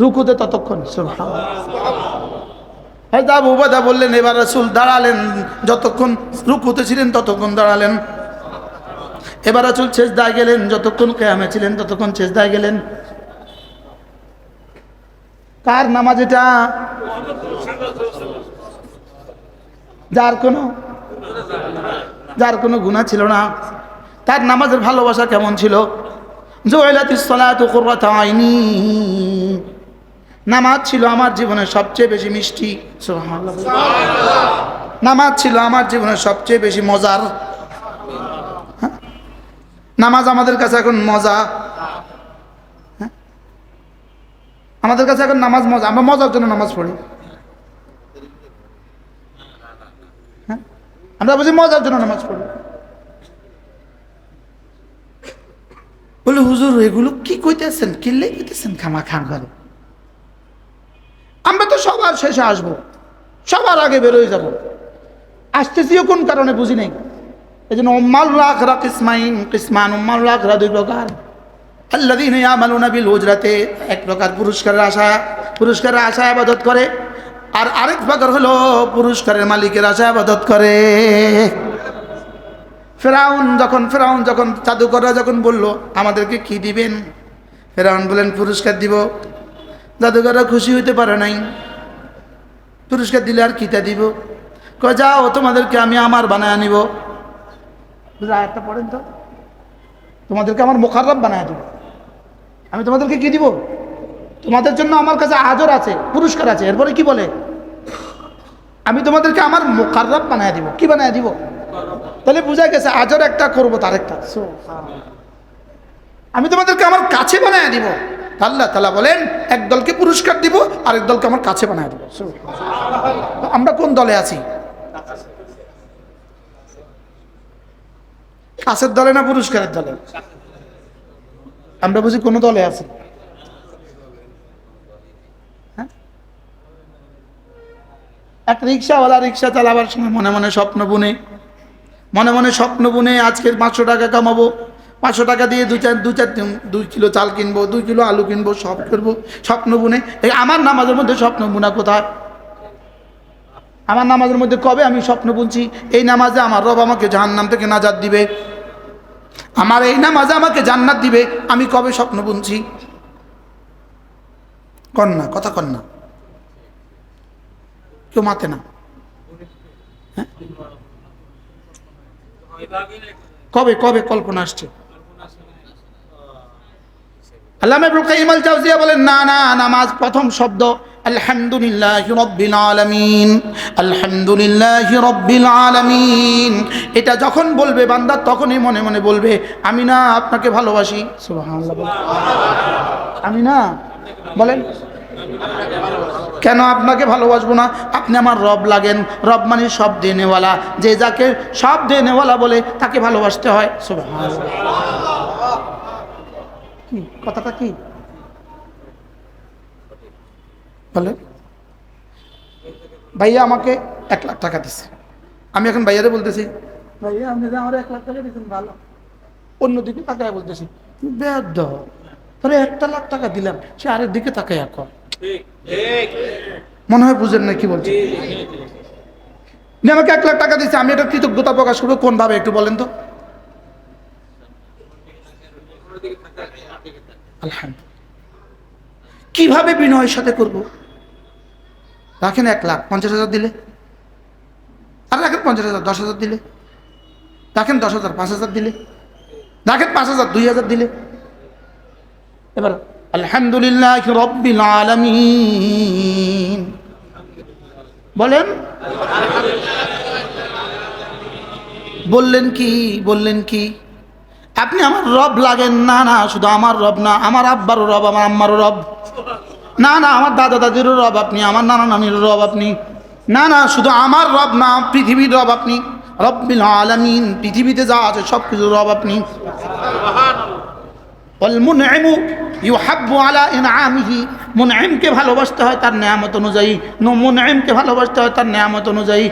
রুকুতে ততক্ষণ। সুবহানাল্লাহ। আবু উবাইদা বললেন, এবার রাসূল দাঁড়ালেন, যতক্ষণ রুকুতে ছিলেন ততক্ষণ দাঁড়ালেন। এবার রাসূল সিজদায় গেলেন, যতক্ষণ কিয়ামে ছিলেন ততক্ষণ সিজদায় গেলেন। কার নামাজ এটা? যার কোনো গুনাহ ছিল না। তার নামাজের ভালোবাসা কেমন ছিল? জুইলাতিস সালাতু কুররাতু আইনি, নামাজ ছিল আমার জীবনের সবচেয়ে বেশি মিষ্টি। সুবহানাল্লাহ। নামাজ ছিল আমার জীবনের সবচেয়ে বেশি মজার। নামাজ আমাদের কাছে এখন মজা। আমাদের কাছে এখন নামাজ মজা, আমরা মজার জন্য নামাজ পড়ি। আমরা বুঝি মজার জন্য নামাজ পড়ি। বলে হুজুর এগুলো কি কইতেছেন, কিল্লে কইতেছেন খামা খান করে? আমরা তো সবার শেষে আসবো, সবার আগে বেরোয় যাব। আসতেছিও কোন কারণে বুঝি নেই। এই জন্য উম্মাল আখরা কিসমাইন, কিসমান উম্মাল আখরা দুই প্রকার। আল্লাযীনা ইয়ামালুনা বিল উজরাতে, এক প্রকার পুরস্কারের আশায় ইবাদত করে, আর আরেক প্রকার হলো পুরস্কারের মালিকের আশায় ইবাদত করে। ফেরাউন যখন জাদুকররা যখন বলল আমাদেরকে কি দিবেন, ফেরাউন বলেন পুরস্কার দিব। জাদুকররা খুশি হইতে পারে নাই, পুরস্কার দিলে আর কিটা দিব, কয় যাও তোমাদেরকে আমি আমার বানায় নিব। আয়াতটা পড়েন তো, তোমাদেরকে আমার মুকাররব বানায় দিব। আমি তোমাদেরকে কি দিব? তোমাদের জন্য আমার কাছে আজর আছে, পুরস্কার আছে। এরপরে কি বলে? আমি তোমাদেরকে আমার মুকাররব বানায় দিব। কি বানায় দিব? তাহলে বুঝা গেছে আজর একটা, করবো তার একটা। আমি তোমাদেরকে আমার কাছে বানায় দিব। আল্লাহ তাআলা বলেন এক দলকে পুরস্কার দিব, আরেক দলকে আমার কাছে বানায় দিব। আমরা কোন দলে আছি? কাছের দলে না পুরস্কারের দলে? আমরা বুঝি কোন দলে আছি? এক রিক্সাওয়ালা রিক্সা চালাবার সময় মনে মনে স্বপ্ন বুনে আজকে 500 টাকা কামাবো, 500 টাকা দিয়ে 2 কিলো চাল কিনবো, 2 কিলো আলু কিনবো, সব করবো স্বপ্ন বুনে। এই আমার নামাজের মধ্যে স্বপ্ন বুনা কোথায়? আমার নামাজের মধ্যে কবে আমি স্বপ্ন বুনছি এই নামাজে আমার রব আমাকে জাহান্নাম থেকে নাজাত দিবে, আমার এই নামাজে আমাকে জান্নাত দিবে, আমি কবে স্বপ্ন বুনছি? কন্যা কথা কন্যা কেউ মাতে না। হ্যাঁ, কবে কবে কল্পনা আসছে? আল্লামা ইবনুল কাইয়িম আল জাওজিয়া বলেন না না, নামাজ প্রথম শব্দ আলহামদুলিল্লাহি রাব্বিল আলামিন, আলহামদুলিল্লাহি রাব্বিল আলামিন। এটা যখন বলবে বান্দা তখনই মনে মনে বলবে আমি না আপনাকে ভালোবাসি। সুবহানাল্লাহ। আমি না বলেন কেন আপনাকে ভালোবাসবো না? আপনি আমার রব লাগেন। রব মানে সব দেনেওয়ালা, যে যাকে সব দেনেওয়ালা বলে তাকে ভালোবাসতে হয়। সুবহানাল্লাহ। কি কথাটা কি বলেন? ভাইয়া আমাকে 1 লাখ টাকা দিছে, আমি এখন ভাইয়ারে বলতেছি ভাইয়া আপনি যে আমার 1 লাখ টাকা দিচ্ছেন ভালো। অন্যদিকে তাকায় বলতেছি বেয়াদ্দ, তাহলে 1 লাখ টাকা দিলাম, সে আরেক দিকে তাকায় এখন। মনে হয় বুঝেন না কি বলছি? আমাকে 1 লাখ টাকা দিচ্ছে, আমি এটা কৃতজ্ঞতা প্রকাশ করবো কোন ভাবে একটু বলেন তো? আলহামদুলিল্লাহ। কিভাবে বিনয়ের সাথে করব? রাখেন 1 লাখ, 50,000 দিলে, আর রাখেন 50,000, 10,000 দিলে, রাখেন 10,000, 5,000 দিলে, রাখেন 5,000, 2,000 দিলে। এবার আলহামদুলিল্লাহি রাব্বিল আলামিন বলেন। বললেন কি আপনি আমার রব লাগেন? না না, শুধু আমার রব না, আমার আব্বারও রব, আমার আম্মারও রব। না না, আমার দাদা দাদিরও রব আপনি, আমার নানা নানির রব আপনি। না না, শুধু আমার রব না, পৃথিবীর রব আপনি। রব্বিল আলামিন, পৃথিবীতে যা আছে সব কিছু রব আপনি। ওয়াল মুনঈমু ইউহাব্বু আলা ইনআমিহি, মুনঈমকে ভালোবাসতে হয় তার নেয়ামত অনুযায়ী, মুনঈমকে ভালোবাসতে হয় তার নেয়ামত অনুযায়ী।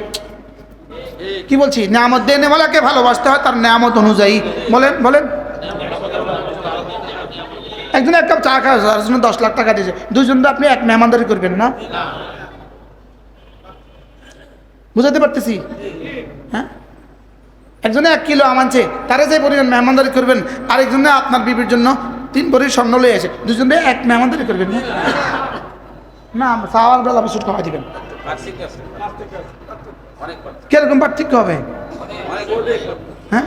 কি বলছি? নেয়ামত দেনেওয়ালাকে ভালোবাসতে হয় তার নেয়ামত অনুযায়ী। বলেন একজন 1 কাপ চা খাওয়ার জন্য 10 লাখ টাকা দিয়েছে, দুইজন তো আপনি এক মেহমানদারি করবেন না? বুঝাতে পারতেছি? হ্যাঁ, একজনে 1 কিলো আম আনছে, তারা যে পরিমাণ মেহমানদারি করবেন, আরেকজনে আপনার বিবির জন্য 3 ভরি স্বর্ণ লয়ে আছে, দুজনে এক মেহমানদারি করবেন না? না, সাওয়ার বেলা বিস্কুট খাওয়া দিবেন। কিরকম পার্থক্য হবে? হ্যাঁ,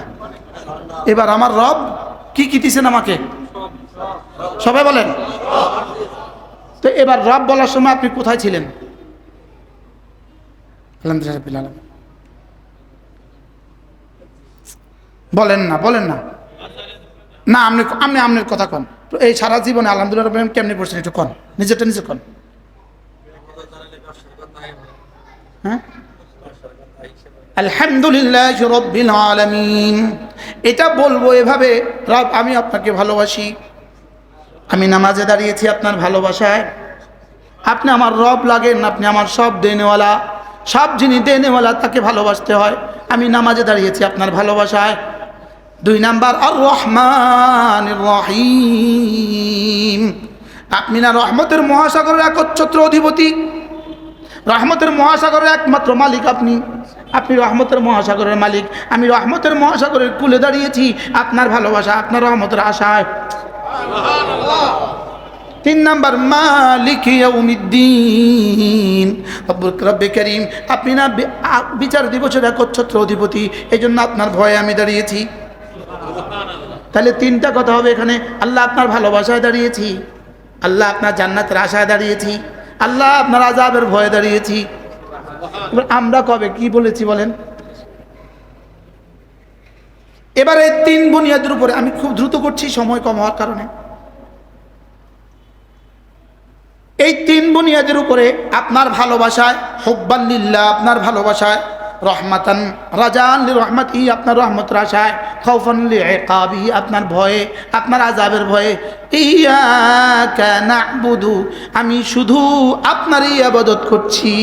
এবার আমার রব কি দিছেন আমাকে? সবাই বলেন তো। এবার রব বলার সময় আপনি কোথায় ছিলেন? আলহামদুলিল্লাহ। বলেন না না, আপনি আপনার কথা কন। এই সারা জীবনে আলহামদুলিল্লাহ কেমনি পড়ছেন একটু কন, নিজেরটা নিজে কন। হ্যাঁ, আলহামদুলিল্লাহ রাব্বিল আলামিন, এটা বলবো এভাবে, রব আমি আপনাকে ভালোবাসি, আমি নামাজে দাঁড়িয়েছি আপনার ভালোবাসায়, আপনি আমার রব লাগেন, আপনি আমার সব দেনেওয়ালা, সব যিনি দেনেওয়ালা তাকে ভালোবাসতে হয়। আমি নামাজে দাঁড়িয়েছি আপনার ভালোবাসায়। 2 নাম্বার আর রহমানির রহিম, আপনি না রহমতের মহাসাগরের একচ্ছত্র অধিপতি, রহমতের মহাসাগরের একমাত্র মালিক আপনি। আপনি রহমতের মহাসাগরের মালিক, আমি রহমতের মহাসাগরের কূলে দাঁড়িয়েছি আপনার ভালোবাসা, আপনার রহমতের আশায়। 3 নাম্বার মালিক ইয়াউমিদ্দিন, রব্বে করিম, আপনি না বিচার দিবসের একচ্ছত্র অধিপতি, এই জন্য আপনার ভয়ে আমি দাঁড়িয়েছি। তাহলে 3টা কথা হবে এখানে। আল্লাহ আপনার ভালোবাসায় দাঁড়িয়েছি, আল্লাহ আপনার জান্নাতের আশায় দাঁড়িয়েছি, আল্লাহ আপনার আযাবের ভয়ে দাঁড়িয়েছি। এবার আমরা কবে কি বলেছি বলেন? এবার এই 3 বুনিয়াদের উপরে, আমি খুব দ্রুত করছি সময় কম হওয়ার কারণে। এই 3 বুনিয়াদের উপরে আপনার ভালোবাসায়, হুব্বান লিল্লাহ আপনার ভালোবাসায়, রহমাতান রাজান লিরহমাতি আপনার রহমতের আশায়, খাউফান লিইকাবি আপনার ভয়ে, আপনার আযাবের ভয়ে, ইয়াকা না'বুদু আমি শুধু আপনারই ইবাদত করছি।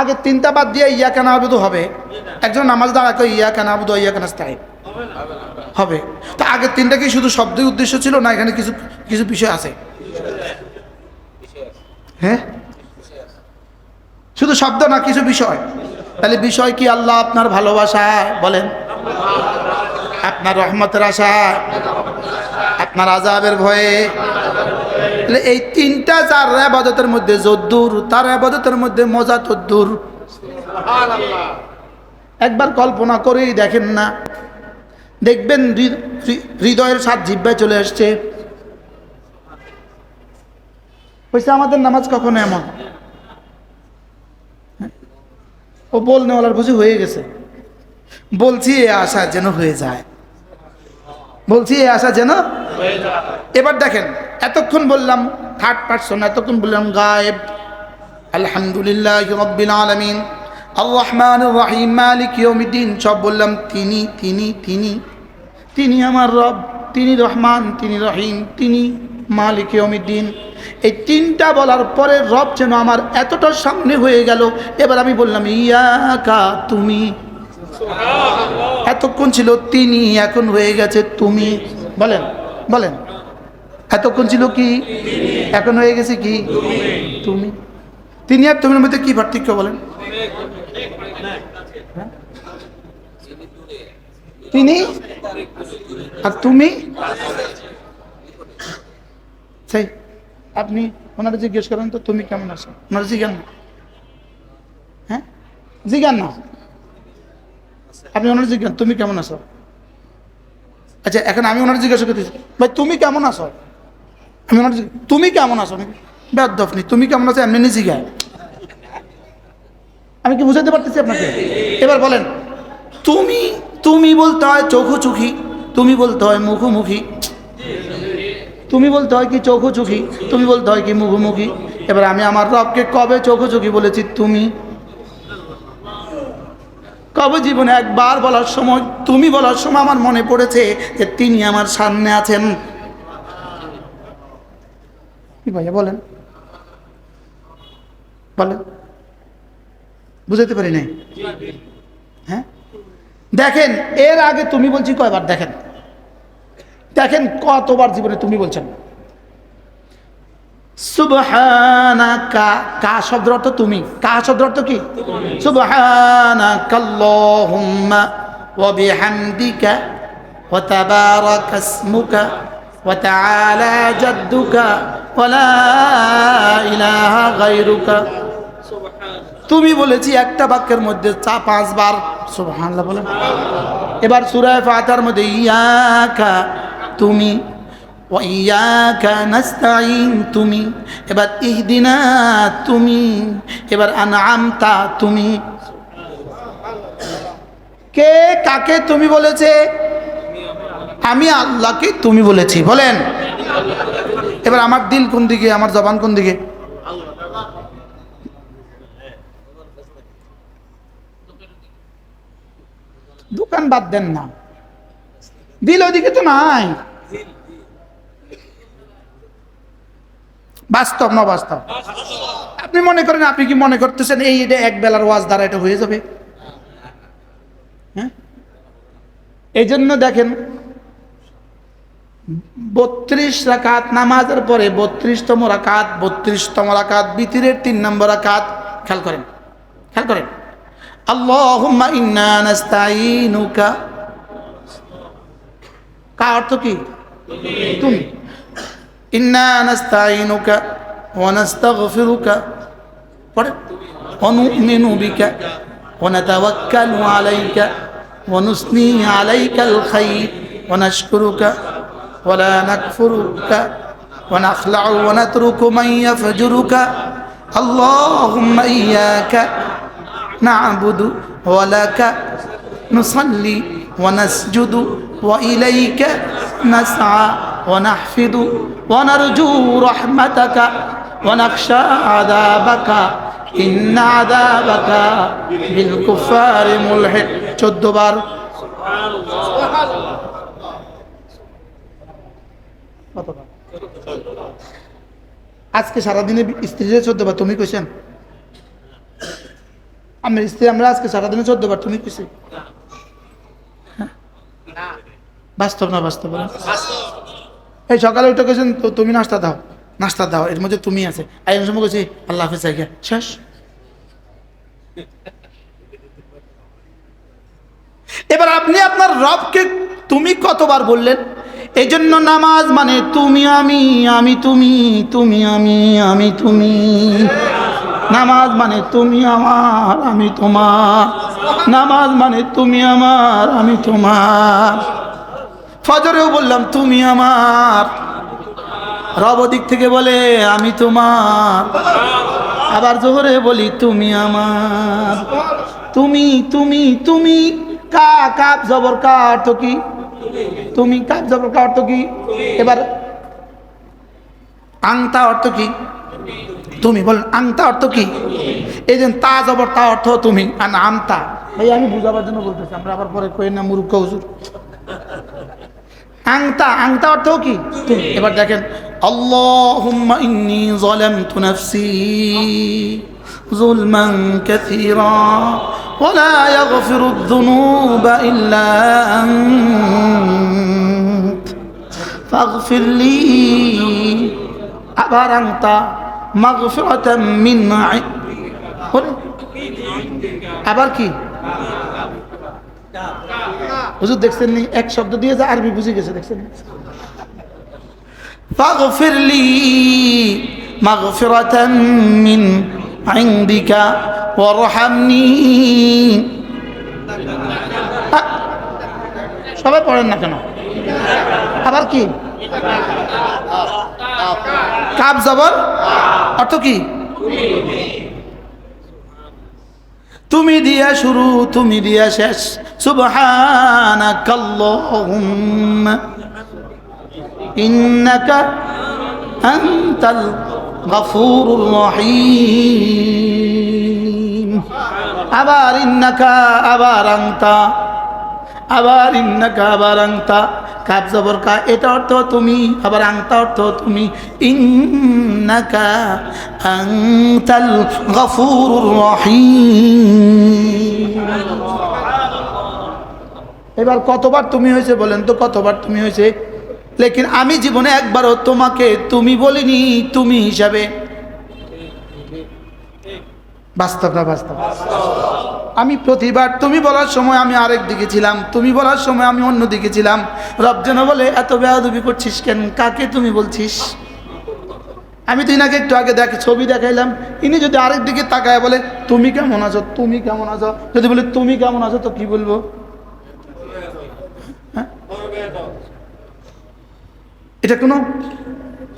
আগে 3টা বাদ দিয়ে ইয়াকা না'বুদু হবে। একজন নামাজ দাঁড়াকে ইয়াকা না'বুদু ইয়াকা নাস্তাইন হবে। তো আগের 3টা কি শুধু শব্দের উদ্দেশ্য ছিল না এখানে কিছু কিছু বিষয় আছে? হ্যাঁ, শুধু শব্দ না, কিছু বিষয়। তাহলে বিষয় কি? আল্লাহ আপনার ভালোবাসায়, বলেন, আপনার রহমতের আশায়, আপনার আযাবের ভয়ে। তাহলে এই 3টা যার ইবাদতের মধ্যে যদ্দূর, তার ইবাদতের মধ্যে মজা তদ্দূর। একবার কল্পনা করেই দেখেন না, দেখবেন হৃদয়ের স্বাদ জিহ্বায় চলে আসছে। হয়েছে আমাদের নামাজ কখনো এমন, ও বলনেওয়ালার বুঝি হয়ে গেছে, বলছি এ আশা যেন হয়ে যায়, বলছি এ আশা যেন হয়ে যায়। এবার দেখেন, এতক্ষণ বললাম থার্ড পারসন, এতক্ষণ বললাম গায়েব, আলহামদুলিল্লাহি রাব্বিল আলামিন, আর রহমানির রহিম, মালিক ইয়াউমিদ্দিন, সব বললাম তিনি তিনি তিনি তিনি আমার রব, তিনি রহমান, তিনি রহিম, তিনি মালিক ইয়াউমিদ্দিন। এই 3টা বলার পরে রব যেন আমার এতটা সামনে হয়ে গেল। এবার আমি বললাম ইয়াকা তুমি। এতক্ষণ ছিল তিনি, এখন হয়ে গেছে তুমি। বলেন বলেন, এতক্ষণ ছিল কি, এখন হয়ে গেছে কি তুমি। তিনি আর তুমির মধ্যে কি পার্থক্য বলেন? তিনি আর তুমি। সেই আপনি ওনারা জিজ্ঞেস করেন তো তুমি কেমন আছো, ওনারা জিজ্ঞান না, হ্যাঁ জিজ্ঞান না, আপনি ওনারা জিজ্ঞান তুমি কেমন আছো। আচ্ছা, এখন আমি ওনারা জিজ্ঞাসা করতেছি ভাই তুমি কেমন আছো, আমি ওনারা তুমি কেমন আছো, বেয়াদব নি, তুমি কেমন আছো এমনি জিজ্ঞাসা। আমি কি বুঝাতে পারতেছি আপনাকে? এবার বলেন, তুমি তুমি বলতে হয় চোখোচোখি, তুমি বলতে হয় মুখোমুখি, তুমি বলতে হয় কি চোখোচোখি, তুমি বলতে হয় কি মুখোমুখি। এবার আমি আমার রবকে কবে চোখোচোখি বলেছি তুমি? কবে জীবনে একবার বলার সময়, তুমি বলার সময় আমার মনে পড়েছে যে তিনি আমার সামনে আছেন? কি ভাইয়া বলেন বলেন, বুঝাতে পারি নাই? হ্যাঁ দেখেন, এর আগে তুমি বলছি কয়বার, দেখেন দেখেন কতবার জীবনে তুমি বলছেন। সুবহানাকা, কা শব্দের অর্থ তুমি, কা শব্দের অর্থ কি? সুবহানাকাল্লাহুম্মা ওয়া বিহামদিকা ওয়া তাবারাকা ইসমুকা ওয়া তাআলা জাদ্দুকা ওয়া লা ইলাহা গায়রুকা। তুমি বলেছি একটা বাক্যের মধ্যে 5 বার সুবহানাল্লাহ বলেন। এবার সূরা ফাতিহার মধ্যে ইয়াকা তুমি, ওয়া ইয়াকা নাস্তাঈন তুমি, এবার ইহদিনা তুমি, এবার আনআমতা তুমি। কে কাকে তুমি বলেছে? আমি আল্লাহকে তুমি বলেছি। বলেন এবার আমার দিল কোন দিকে, আমার জবান কোন দিকে? দোকান বাদ দেন না, দিল ওদিকে তো নাই। বাস্তব না বাস্তব? আপনি মনে করেন, আপনি কি মনে করতেছেন এই এটা এক বেলার ওয়াজ দ্বারা এটা হয়ে যাবে? হ্যাঁ, এই জন্য দেখেন 32 রাকাত নামাজের পরে 32তম রাকাত বিতিরের 3 নম্বর রাকাত। খেয়াল করেন, খেয়াল করেন। আল্লাহুম্মা ইন্না নাস্তাঈনুকা, কা অর্থ কি? তুমি। ইন্না নাস্তাঈনুকা ওয়া নাস্তাগফিরুকা, পড়েন। ওয়া নু'মিনু বিকা ওয়া নাতাওয়াক্কালু আলাইকা ওয়া নুসনি আলাইকাল খায়র ওয়া নাশকুরুকা ওয়া লা নাকফুরুকা ওয়া নাখলাউ ওয়া নাতরুকু মান ইয়াফজুরুকা। আল্লাহুম্মা ইয়্যাকা না'বুদু ওয়া লাকা নুসাল্লি ওয়া নাসজুদু ওয়া ইলাইকা নাসআ ওয়া নাহফিদু ওয়া নারজু রাহমাতাকা ওয়া নাখশা আযাবাকা ইন্না আযাবাকা বিল কুফারি মুলহিক। 14 বার। আজকে সারাদিনে স্ত্রীরা 14 বার তুমি কইছেন? আমার স্ত্রী আমরা আজকে সারাদিনে 14 বার তুমি কইছি? বাস্তব না বাস্তব না? এই সকালে উঠে কইছেন তো তুমি নাস্তা দাও, নাস্তা দাও, এর মধ্যে তুমি আছে। আইন সময় কইছি আল্লাহ হাফেজ, আইগা শেষ। এবার আপনি আপনার রবকে তুমি কতবার বললেন? এই জন্য নামাজ মানে তুমি আমি, আমি তুমি, তুমি আমি, আমি তুমি। নামাজ মানে তুমি আমার, আমি তোমার। নামাজ মানে তুমি আমার, আমি তোমার। ফজরেও বললাম তুমি আমার, রব দিক থেকে বলে আমি তোমার। আবার জোহরে বলি তুমি আমার, তুমি তুমি তুমি। কা কাপ জবর কা অর্থ কি? তুমি। কাপ জবর কা অর্থ কি? এবার আংতা অর্থ কি? তুমি। বলেন আংতা অর্থ কি? এই যে তা জবর তা অর্থ তুমি, আর আমতা। ভাই আমি বুঝাবার জন্য বলতেছি, আমরা আবার পরে কই না মূর্খ হুজুর। আংতা, আংতা অর্থ কি? তুমি। এবার দেখেন আল্লাহুম্মা ইন্নী যালামতু নাফসি যুলমান কাসীরা ওয়া লা ইয়াগফিরুয যুনুবা ইল্লা আনত ফাগফিরলি। আবার আংতা মাগফিরাতাম মিন, আবার কি? হুজুর দেখছেন নি এক শব্দ দিয়ে যা আরবি বুঝে গেছে, দেখছেন? ফাগফিরলি মাগফিরাতাম মিন ইনদিকা ওয়ারহামনি। সবাই পড়েন না কেন? আবার কি? কাব জবর অর্থ কি? তুমি দিয়া শুরু, তুমি দিয়া শেষ। সুবহানাকাল্লাহুম্মা ইন্নাকা আনতাল গফুরুর রহিম। আবার ইন্নাকা, আবার আনতা, আবার ইন্নাকা, আবার আনতা। কাব জবর কা, এটা অর্থ তুমি, আবার আনতা অর্থ তুমি। ইন্নাকা আনতাল গফুরুর রহিম। এবার কতবার তুমি হয়েছে বলেন তো? কতবার তুমি হয়েছে? লেকিন আমি জীবনে একবারও তোমাকে তুমি বলিনি তুমি হিসাবে। বাস্তব না বাস্তব? আমি প্রতিবার তুমি বলার সময় আমি আরেক দিকে ছিলাম, তুমি বলার সময় আমি অন্য দিকে ছিলাম। রব যেন বলে এত বেয়াদবি করছিস কেন? কাকে তুমি বলছিস? আমি তো ইনাকে একটু আগে ছবি দেখাইলাম, ইনি যদি আরেক দিকে তাকায় বলে তুমি কেমন আছো, তুমি কেমন আছো, যদি বলে তুমি কেমন আছো তো কি বলবো? হ্যাঁ, এটা কোনো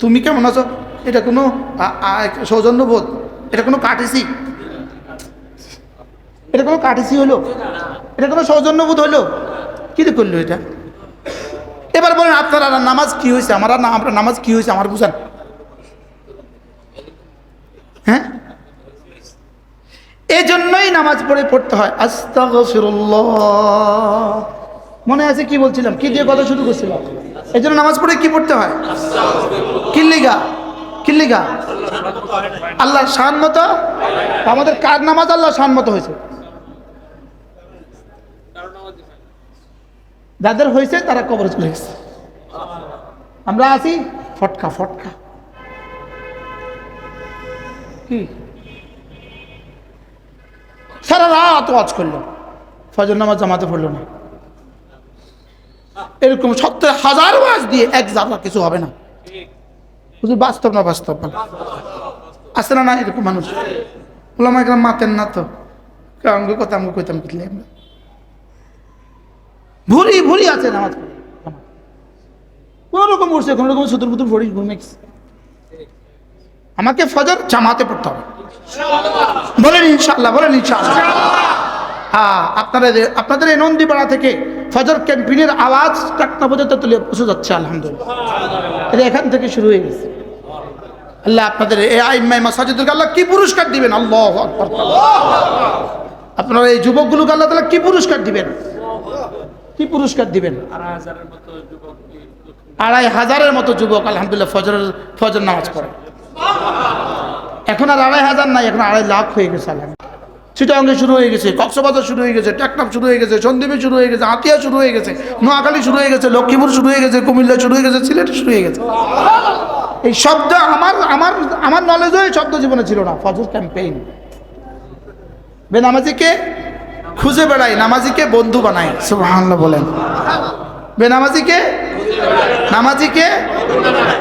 তুমি কেমন আছো, এটা কোনো সৌজন্যবোধ? এটা কোনো কাটিসি? এটা কোনো কাটিসি হলো? এটা কোনো সৌজন্যবোধ হলো? কি করলো এটা? এবার বলেন আপনারা নামাজ কি হয়েছে? আমরা নামাজ কি হয়েছে আমার বুঝান। হ্যাঁ, এই জন্যই নামাজ পড়তে হয় আস্তাগফিরুল্লাহ। মনে আছে কি বলছিলাম, কি দিয়ে কথা শুরু করছিলাম? এই জন্য নামাজ পড়ে কি পড়তে হয়? কিল্লিগা, কিল্লিগা আল্লাহর শান মতো। আমাদের কার নামাজ আল্লাহর শান মতো হয়েছে? যাদের হয়েছে তারা কবরে চলে গেছে। আমরা আছি ফটকা ফটকা। কি সারা রাত ওয়াজ করলো, ফজর নামাজ জামাতে পড়লো না। এরকম 70,000 ওয়াজ দিয়ে এক জায়গা কিছু হবে না। হুজুর বাস্তব না বাস্তব আছে না? না এরকম মানুষ ওলামা একরাম মাতেন না তো আমগো কথা আমগো কইতাম কিতলে আমরা ভুরি ভুরি আছে নামাজ পড়ে কোন রকম উঠছে, কোন রকম সুতুর পুতুর ভরি ঘুমে গেছে। আমাকে ফজর জামাতে পড়তে হবে। বলেন ইনশাআল্লাহ, বলেন ইনশাআল্লাহ। হ্যাঁ, আপনাদের এই নন্দীপাড়া থেকে ফজর ক্যাম্পিনের আওয়াজ টাকনা পর্যন্ত তুলে পৌঁছে যাচ্ছে আলহামদুলিল্লাহ। এটা এখান থেকে শুরু হয়ে গেছে। আল্লাহ আপনাদের এই আইম্মায়ে মাসাজিদকে আল্লাহ কি পুরস্কার দিবেন! আল্লাহু আকবার। আপনারা এই যুবকগুলোকে আল্লাহ তাআলা কি পুরস্কার দিবেন, কি পুরস্কার দিবেন! 2,500 মতো যুবক আলহামদুলিল্লাহ ফজর নামাজ পড়ে। এখন আর 2,500 নাই, এখন 2.5 লাখ হয়ে গেছে। চিটাগাঙ্গে শুরু হয়ে গেছে, কক্সবাজার শুরু হয়ে গেছে, টেকনাফ শুরু হয়ে গেছে, সন্দ্বীপে শুরু হয়ে গেছে, হাতিয়া শুরু হয়ে গেছে, নোয়াখালী শুরু হয়ে গেছে, লক্ষ্মীপুর শুরু হয়ে গেছে, কুমিল্লা শুরু হয়ে গেছে, সিলেট শুরু হয়ে গেছে। এই শব্দ আমার নলেজও এই শব্দ জীবনে ছিল না। ফজর ক্যাম্পেইন, বেনামাজিকে খুঁজে বেড়াই, নামাজিকে বন্ধু বানাই। সুবহানাল্লাহ বলেন। বেনামাজিকে নামাজিকে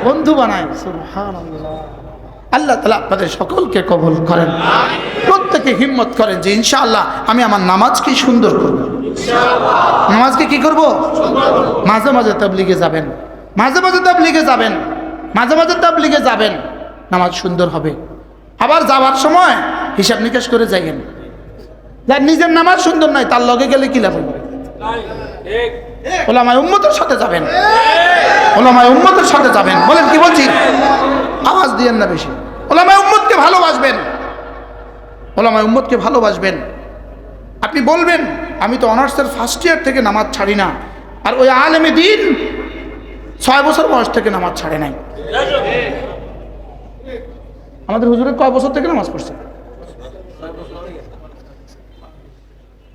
বন্ধু বানায়। সুবহানাল্লাহ। আল্লাহ তাআলা আপনাদের সকলকে কবুল করেন। প্রত্যেকে হিম্মত করেন যে ইনশাআল্লাহ আমি আমার নামাজকে সুন্দর করব। নামাজকে কি করব? মাঝে মাঝে তাবলীগে যাবেন, মাঝে মাঝে তাবলীগে যাবেন, মাঝে মাঝে তাবলীগে যাবেন, নামাজ সুন্দর হবে। আবার যাওয়ার সময় হিসাব নিকাশ করে যাইয়েন। যার নিজের নামাজ সুন্দর নয় তার লগে গেলে কি লাভ হবে? ওলামায়ে উম্মতের সাথে যাবেন, ওলামায়ে উম্মতের সাথে যাবেন। বলেন কি বলছি? আওয়াজ দিয়েন না বেশি। ওলামায়ে উম্মতকে ভালোবাসবেন, ওলামায়ে উম্মতকে ভালোবাসবেন। আপনি বলবেন আমি তো অনার্সের ফার্স্ট ইয়ার থেকে নামাজ ছাড়ি না, আর ওই আলেমে দ্বীন 6 বছর বয়স থেকে নামাজ ছাড়ে নাই। আমাদের হুজুরের কয় বছর থেকে নামাজ পড়ছে?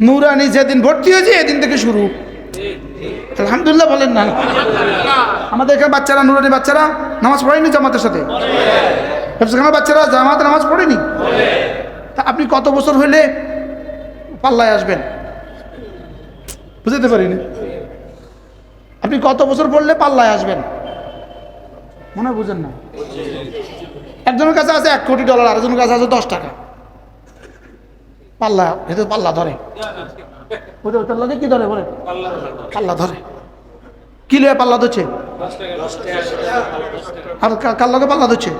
নুরানি যেদিন ভর্তি হয়েছে এদিন থেকে শুরু। আলহামদুলিল্লাহ বলেন না? আমাদের এখানে বাচ্চারা, নুরানি বাচ্চারা নামাজ পড়েনি জামাতের সাথে? হেফজখানার বাচ্চারা জামাতে নামাজ পড়েনি? তা আপনি কত বছর হইলে পাল্লায় আসবেন? বুঝতে পারিনি। আপনি কত বছর পড়লে পাল্লায় আসবেন? মনে হয় বুঝেন না। একজনের কাছে আছে $1 কোটি, আরেকজনের কাছে আছে 10 টাকা। পাল্লা এতে পাল্লা ধরে, ওটার লগে কি ধরে? বলে পাল্লা ধরে। কি লয়ে পাল্লা ধরছে? আর কার লগে পাল্লা ধরছে?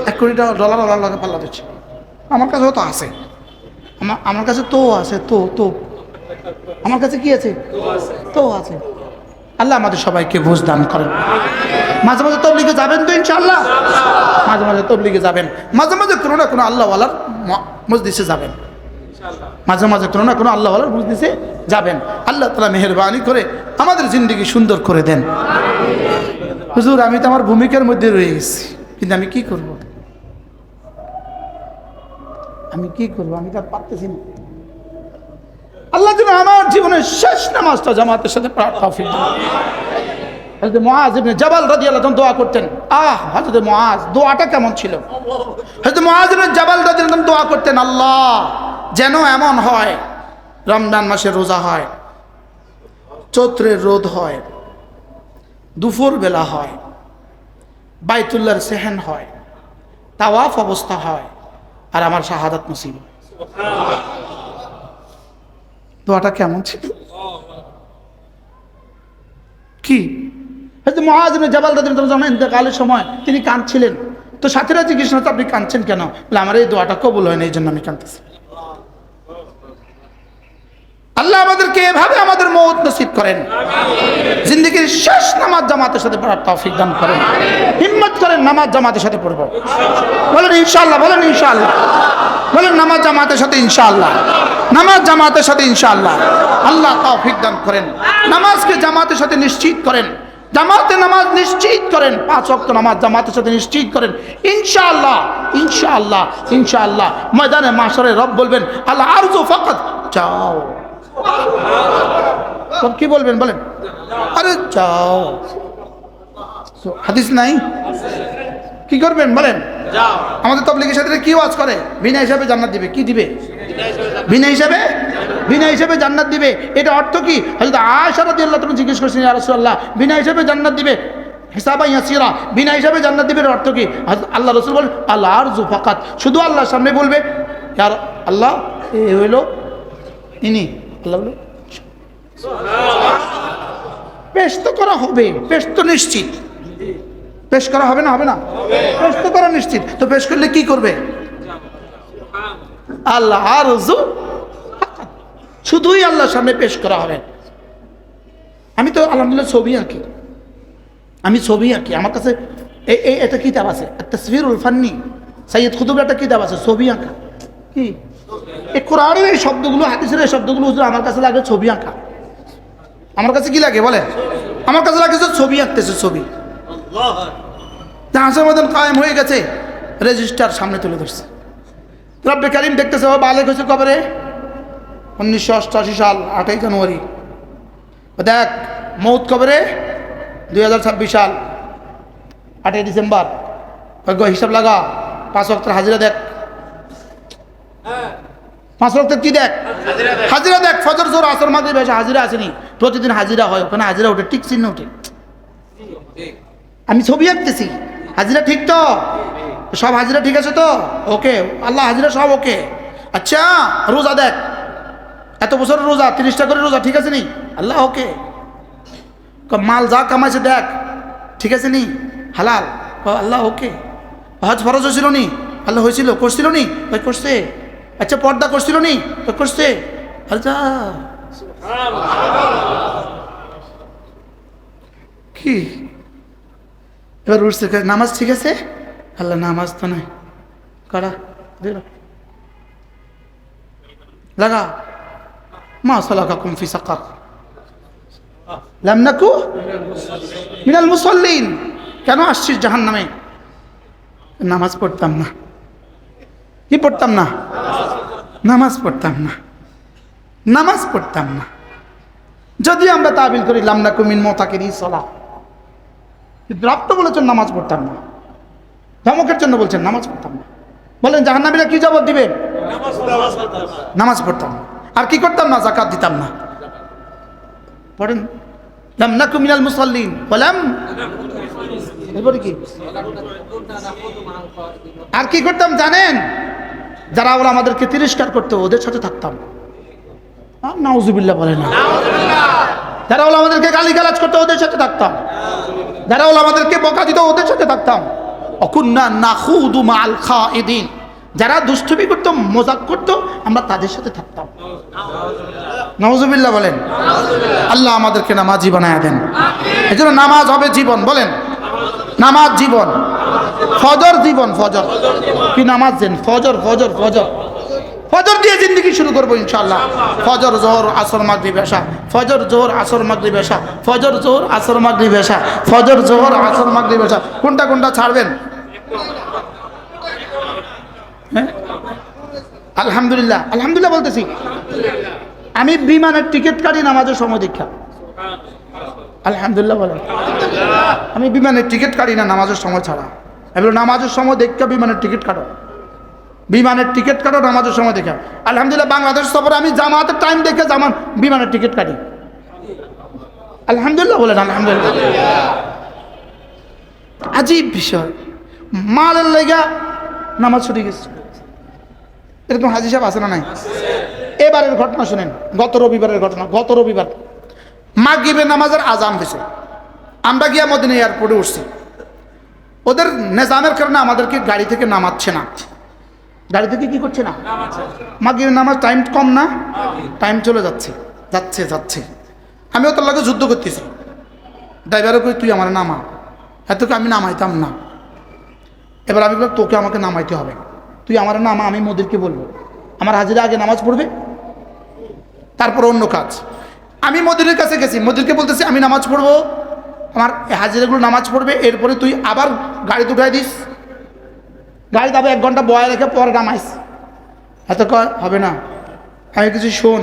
$1 কোটি ওনার লগে পাল্লা ধরছে। আমার কাছেও তো আছে, আমার কাছে তো আছে, তো আমার কাছে কি আছে? তো আছে। আল্লাহ আমাদের সবাইকে বুঝ দান করেন। মাঝে মাঝে তাবলীগে যাবেন তো ইনশাআল্লাহ? মাঝে মাঝে তাবলীগে যাবেন, মাঝে মাঝে কোনো না কোনো আল্লাহওয়ালার মজলিসে যাবেন, মাঝে মাঝে কোনো না কোনো আল্লাহওয়ালার মজলিসে যাবেন। আল্লাহ তাআলা মেহেরবানি করে আমাদের জিন্দেগি সুন্দর করে দেন। হুজুর আমি তো আমার ভূমিকার মধ্যে রয়ে গেছি, কিন্তু আমি কি করব? আমি কি করব? আমি তার পারতেছি না। আল্লাহ যেন আমার জীবনের শেষ নামাজটা জামাতের সাথে পড়ার তৌফিক দেন। হযরত মুআজ ইবনে জাবাল রাদিয়াল্লাহু আনহু দোয়া করতেন। হযরত মুআজ দোয়াটা কেমন ছিল? হযরত মুআজ ইবনে জাবাল রাদিয়াল্লাহু আনহু দোয়া করতেন, আল্লাহ যেন এমন হয় রমজান মাসে রোজা হয়, চৈত্রের রোদ হয়, দুপুর বেলা হয়, বাইতুল্লাহর সেহেন হয়, তাওয়াফ অবস্থা হয়, আর আমার শাহাদাত নসিব। দোয়াটা কেমন ছিল? কি হযরত মুআজ ইবনে জাবাল রাদিয়াল্লাহু আনহু যখন ইন্তেকালের সময় তিনি কাঁদছিলেন, তো সাথীরা জিজ্ঞেস করলেন আপনি কাঁদছেন কেন? বলে আমার এই দোয়াটা কবুল হয় না, এই জন্য আমি কাঁদতেছি। আল্লাহ আমাদেরকে এভাবে আমাদের মওত নসিব করেন, জিন্দেগির শেষ নামাজ জামাতের সাথে পড়ার তৌফিক দান করেন। হিম্মত করেন নামাজ জামাতের সাথে পড়ব। বলেন ইনশাআল্লাহ, বলেন ইনশাআল্লাহ, বলেন নামাজ জামাতের সাথে ইনশাআল্লাহ, নামাজ জামাতের সাথে ইনশাআল্লাহ। আল্লাহ তৌফিক দান করেন, নামাজকে জামাতের সাথে নিশ্চিত করেন। জামাতে নামাজ নিশ্চিত করেন, 5 ওয়াক্ত নামাজ জামাতের সাথে নিশ্চিত করেন। ইনশাআল্লাহ ইনশাআল্লাহ ইনশাআল্লাহ ময়দানে মাশরে রব বলবেন আল্লাহ আরজু ফাকাত যাও। সব কি বলবেন বলেন? আরে যাও। হাদিস নাই? কি করবেন বলেন? যাও। আমাদের তাবলীগের সাথে কি ওয়াজ করে? বিনা হিসাবে জান্নাত দিবে। কি দিবে? বিনা হিসাবে জান্নাত দিবে। এটা অর্থ কি? হযরত আয়েশা রাদিয়াল্লাহু তাআলা জিজ্ঞেস করেছেন, ইয়া রাসূলুল্লাহ, বিনা হিসাবে জান্নাত দিবে, হিসাবা ইয়াসিরা, বিনা হিসাবে জান্নাত দিবে অর্থ কি? আল্লাহ রাসূল বলেন আল আরজু ফাকাত, শুধু আল্লাহর সামনে বলবে ইয়া আল্লাহ এই হইলো ইনি, আল্লাহ বলবে পেশ তো করা হবে, পেশ তো নিশ্চিত, পেশ করা হবে না? হবে না? পেশ তো করা নিশ্চিত। তো পেশ করলে কি করবে? আল্লাহ আরজু ফাকাত, শুধুই আল্লাহর সামনে পেশ করা হবে। আমি তো আলহামদুলিল্লাহ ছবি আঁকি, আমার কাছে এটা কিতাব আছে, তাসভিরুল ফান্নি, সাইয়্যিদ কুতুবের একটা কিতাব আছে ছবি আঁকা। কি এই কোরআনের এই শব্দগুলো, হাদিসের এই শব্দগুলো হুজুর আমার কাছে লাগে ছবি আঁকা। আমার কাছে কি লাগে বলে? আমার কাছে লাগে ছবি আঁকতেছে, ছবি। হাসর ময়দান কায়েম হয়ে গেছে, রেজিস্টার সামনে তুলে ধরছে, রব্বে কারিম দেখতেছে ও বালেক হয়েছে কবরে 1988 সাল 8ই জানুয়ারি। দেখ মৌত কবরে 2026 সাল 8ই ডিসেম্বর। হিসাব লাগা, 5 ওয়াক্তের হাজিরা দেখ, 5 ওয়াক্তের কি দেখ? হাজিরা দেখ। ফজর জোহর আসর মাগরিব এশা হাজিরা আসেনি, প্রতিদিন হাজিরা হয়, ওখানে হাজিরা ওঠে, টিক চিহ্ন ওঠে। আমি ছবি আঁকতেছি, হাজিরা ঠিক তো? সব হাজিরা ঠিক আছে তো? ওকে, আল্লাহ হাজিরা সব ওকে। আচ্ছা রোজা দেখ, এত বছর রোজা, 30টা করে রোজা, ঠিক আছে নি? আল্লাহ ওকে। মাল যা কামাইছে দেখ, ঠিক আছে নি? হালাল, আল্লাহ ওকে। হজ ফরজ হয়েছিল নি? আল্লাহ হয়েছিল, করছিল নি? ওই করছে। আচ্ছা পর্দা করছিল নি? ওই করছে। আচ্ছা কি এবার উঠছে, নামাজ ঠিক আছে? আল্লাহ নামাজ তো নাই, করা লাগা। মা সালাকাকুম ফি সাকার? লাম নাকু মিনাল মুসাল্লিন। কেন আসছিস জাহান্নামে? নামাজ পড়তাম না। কি পড়তাম না? নামাজ পড়তাম না, নামাজ পড়তাম না। যদি আমরা তাবিল করি লাম নাকু মিন মুতাকিরি সালাহ, কিন্তু রব তো বলেছেন নামাজ পড়তাম না, ধমকের জন্য বলছেন নামাজ পড়তাম না। বলেন জাহান্নামীরা কি জবাব দিবেন? নামাজ পড়তাম না। আর কি করতাম না? যাকাত দিতাম না। পড়েন লাম নাকু মিনাল মুসাল্লিন ওয়ালাম, এরপরে কি? আর কি করতাম জানেন? যারা ওরা আমাদেরকে তিরস্কার করতো ওদের সাথে থাকতাম। নাউজুবিল্লাহ বলে না। যারা ওরা আমাদেরকে গালিগালাজ করতো ওদের সাথে থাকতাম। যারা ওরা আমাদেরকে বকা দিত ওদের সাথে থাকতাম। অকুন্না নাখুদু মাল খাইদিন, যারা দুষ্টুমি করতো, মজাক করতো, আমরা তাদের সাথে থাকতাম। নাউজুবিল্লাহ বলেন। আল্লাহ আমাদেরকে নামাজি বানায় দেন। এজন্য নামাজ হবে জীবন। বলেন নামাজ জীবন, ফজর জীবন। ফজর কি? নামাজ দেন। ফজর ফজর ফজর ফজর দিয়ে জিন্দগি শুরু করবো ইনশাআল্লাহ। ফজর জোহর আসর মাগরিব এশা, ফজর জোহর আসর মাগরিব এশা, ফজর জোহর আসর মাগরিব এশা, ফজর জোহর আসর মাগরিব এশা। কোনটা কোনটা ছাড়বেন? হ্যাঁ আলহামদুলিল্লাহ, আলহামদুলিল্লাহ বলতেছি। আমি বিমানের টিকিট কাটি নামাজের সময় দীক্ষা। আলহামদুলিল্লাহ বলেন। আমি বিমানের টিকিট কাটি না নামাজের সময় ছাড়া। এবার নামাজের সময় দেখা বিমানের টিকিট কাটো, বিমানের টিকিট কাটো নামাজের সময় দেখা। আলহামদুলিল্লাহ বাংলাদেশ সফরে আমি জামাতের টাইম দেখে বিমানের টিকিট কাটি। আলহামদুলিল্লাহ বলেন। আলহামদুলিল্লাহ। আজীব বিষয়, মালের লেগা নামাজ ছুটে গেছে। এরকম হাজি সাহেব আছে না নাই? এবারের ঘটনা শুনেন, গত রবিবারের ঘটনা। গত রবিবার মাগরিবের নামাজের আজান হয়েছে, আমরা গিয়া মদিনা এয়ারপোর্টে উঠছি। ওদের নিজামের কারণে আমাদেরকে গাড়ি থেকে নামাচ্ছে না। গাড়ি থেকে কি করছে না? মাগরিবের নামাজ টাইম কম না, টাইম চলে যাচ্ছে যাচ্ছে যাচ্ছে। আমিও তোর লাগে যুদ্ধ করতেছি। ড্রাইভারও কই তুই আমার নামা, এতকে আমি নামাইতাম না। এবার আমি বললাম তোকে আমাকে নামাইতে হবে, তুই আমার নামা, আমি মোদিরকে বলবো আমার হাজিরা আগে নামাজ পড়বে, তারপর অন্য কাজ। আমি মোদিরের কাছে গেছি, মোদিরকে বলতেছি আমি নামাজ পড়বো, আমার হাজিরাগুলো নামাজ পড়বে, এরপরে তুই আবার গাড়ি উঠাই দিস, গাড়ি যাবে 1 ঘন্টা বয়া রেখে পরে নামাইস, এত কয় হবে না। আমি কিছু শোন,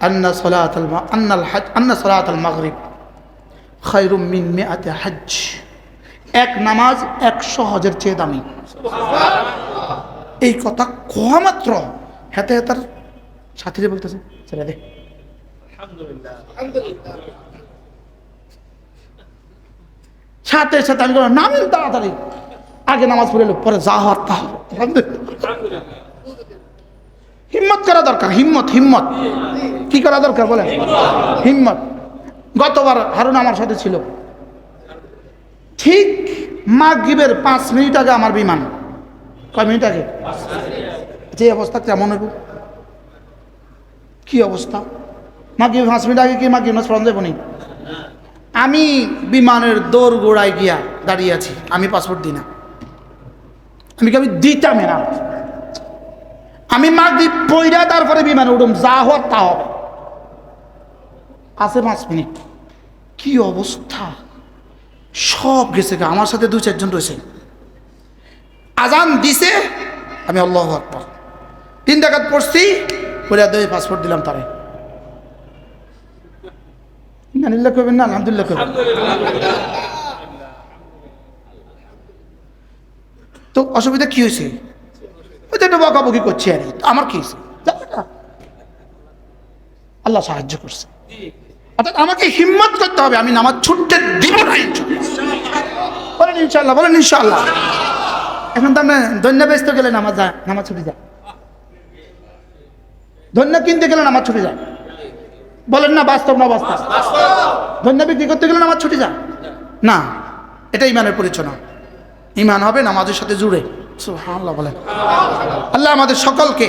আন্না সলাতাল মাগরিব খায়রুম মিন মিআতি হজ্জ, এক নামাজ 100 হজের চেয়ে দামি। এই কথা কোয়া মাত্র হেতে হেতার সাথীরা বলতেছে ছেড়ে দে, সাথে সাথে আমি বললাম নামেন তাড়াতাড়ি, আগে নামাজ পড়ে এলো, পরে যা হওয়ার তা হবে। হিম্মত করা দরকার, হিম্মত হিম্মত কি করা দরকার বলে, হিম্মত। গতবার হারুন আমার সাথে ছিল, ঠিক মাগরিবের 5 মিনিট আগে আমার বিমান। কয় মিনিট আগে? যে অবস্থা কেমন হইব, কি অবস্থা, মাগরিব 5 মিনিট আগে কি মাগরিব নামাজ পড়ানো যাবে না? আমি বিমানের দৌড় গোড়ায় গিয়া দাঁড়িয়ে আছি, আমি পাসপোর্ট দিই না, আমি দিতাম না, আমি মাগরিব পইরা তারপরে বিমানে উঠুম, যা হওয়ার তা হবে। আছে 5 মিনিট, কি অবস্থা, সব গেছে, আমার সাথে 2-4 জন রয়েছে। আজান দিছে, আমি আল্লাহু আকবার 3 রাকাত পড়ছি, পড়া দই পাসপোর্ট দিলাম তারে। ইন্নালিল্লাহি ওয়া ইন্না ইলাইহি রাজিউন কইবেন। তো অসুবিধা কি হয়েছে? ওই তো একটু বকাবকি করছি, আর আমার কি হয়েছে? আল্লাহ সাহায্য করছে। অর্থাৎ আমাকে হিম্মত করতে হবে, আমি নামাজ ছুটতে দিব না। বলেন ইনশাআল্লাহ, বলেন ইনশাআল্লাহ। এখন তো আমরা ধন্য ব্যস্ত গেলে নামাজ ছুটে যায়, ধন্য কিনতে গেলে নামাজ ছুটে যায়। বলেন না বাস্তব না বাস্তব? ধন্য বিক্রি করতে গেলে নামাজ ছুটে যায় না, এটা ইমানের পরিচয় না। ইমান হবে নামাজের সাথে জুড়ে। সুবহানাল্লাহ বলেন। আল্লাহ আমাদের সকলকে,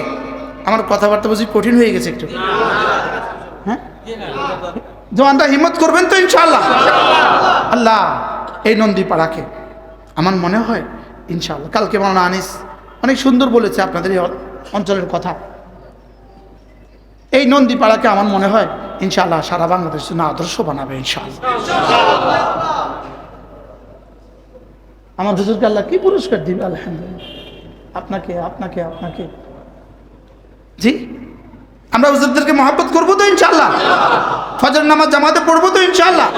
আমার কথাবার্তা বুঝি কঠিন হয়ে গেছে একটু, হ্যাঁ জওয়ানরা হিম্মত করবেন তো ইনশাআল্লাহ। আল্লাহ এই নন্দীপাড়াকে আমার মনে হয় ইনশাআল্লাহ, কালকে মাওলানা আনিস অনেক সুন্দর বলেছে আপনাদের এই অঞ্চলের কথা। এই নন্দীপাড়াকে আমার মনে হয় ইনশাআল্লাহ সারা বাংলাদেশের জন্য আদর্শ বানাবে ইনশাআল্লাহ। আমার হুজুরকে আল্লাহ কি পুরস্কার দিবে? আলহামদুলিল্লাহ, আপনাকে আপনাকে আপনাকে। জি, আমরা হুজুরদেরকে মহব্বত করবো তো ইনশাআল্লাহ, ফজর নামাজ জামাতে পড়বো তো ইনশাআল্লাহ,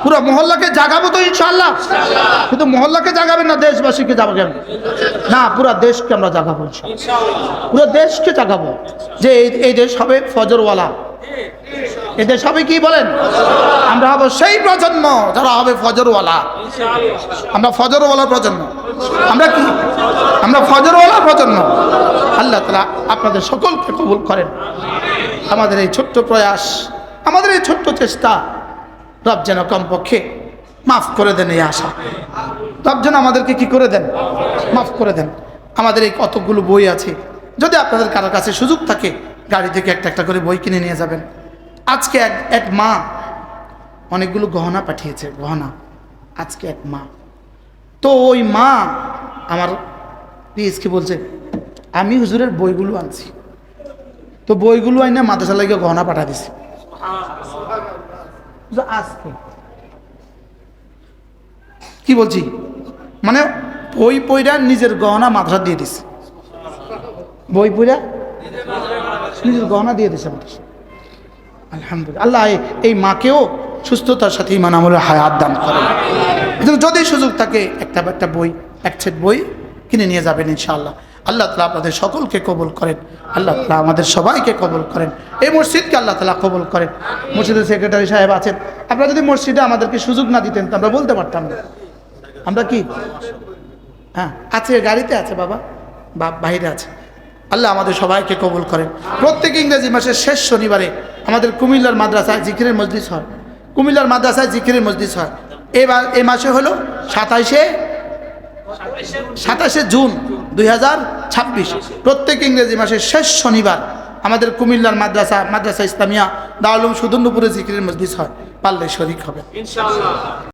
পুরো মহল্লাকে জাগাবো তো ইনশাআল্লাহ। শুধু মহল্লাকে জাগাবেন না, দেশবাসীকে জাগাবেন না, পুরো দেশকে আমরা জাগাবো ইনশাআল্লাহ, পুরো দেশকে জাগাবো যে এই দেশ হবে ফজরওয়ালা, এই দেশ হবে কি বলেন, আমরা হবো সেই প্রজন্ম যারা হবে ফজরওয়ালা। আমরা ফজরওয়ালা প্রজন্ম, আমরা কি, আমরা ফজরওয়ালা প্রজন্ম। আল্লাহ তাআলা আপনাদের সকলকে কবুল করেন। আমাদের এই ছোট্ট প্রয়াস, আমাদের এই ছোট্ট চেষ্টা রব যেন কমপক্ষে মাফ করে দেন, এই আশা রব যেন আমাদেরকে কি করে দেন, মাফ করে দেন। আমাদের এই কতগুলো বই আছে, যদি আপনাদের কারোর কাছে সুযোগ থাকে গাড়ি থেকে একটা একটা করে বই কিনে নিয়ে যাবেন। আজকে এক মা অনেকগুলো গহনা পাঠিয়েছে, গহনা আজকে এক মা, তো ওই মা আমার পিএসকে বলছে আমি হুজুরের বইগুলো আনছি, তো বইগুলো আইনা মাদ্রাসা লাগিয়ে গহনা পাঠা দিছি। আজকে কি বলছি, মানে বই পইরা নিজের গহনা মাদ্রাসা দিয়ে দিছে, বই পইরা নিজের গহনা দিয়ে দিছে মাদ্রাসা। আলহামদুলিল্লাহ, আল্লাহ এই মাকেও সুস্থতার সাথে ইমান আমলের হায়াত দান করেন। যদি সুযোগ থাকে একটা বই, এক সেট বই কিনে নিয়ে যাবেন ইনশাআল্লাহ। আল্লাহ তাআলা আপনাদের সকলকে কবুল করেন, আল্লাহ তাআলা আমাদের সবাইকে কবুল করেন, এই মসজিদকে আল্লাহ তাআলা কবুল করেন। মসজিদের সেক্রেটারি সাহেব আছেন, আপনারা যদি মসজিদে আমাদেরকে সুযোগ না দিতেন তো আমরা বলতে পারতাম না। আমরা কি, হ্যাঁ আছে, গাড়িতে আছে বাবা, বাইরে আছে। আল্লাহ আমাদের সবাইকে কবুল করেন। প্রত্যেক ইংরেজি মাসের শেষ শনিবারে আমাদের কুমিল্লার মাদ্রাসায় জিকিরের মজলিস হয়, কুমিল্লার মাদ্রাসায় জিকিরের মজলিস হয়। এবার এই মাসে হলো 27শে জুন 2026, প্রত্যেক ইংরেজি মাসের শেষ শনিবার আমাদের কুমিল্লার মাদ্রাসা ইসলামিয়া দারুল উলুম সুদূরপুরে জিকিরের মজলিস হয়, পারলে শরীক হবে ইনশাআল্লাহ।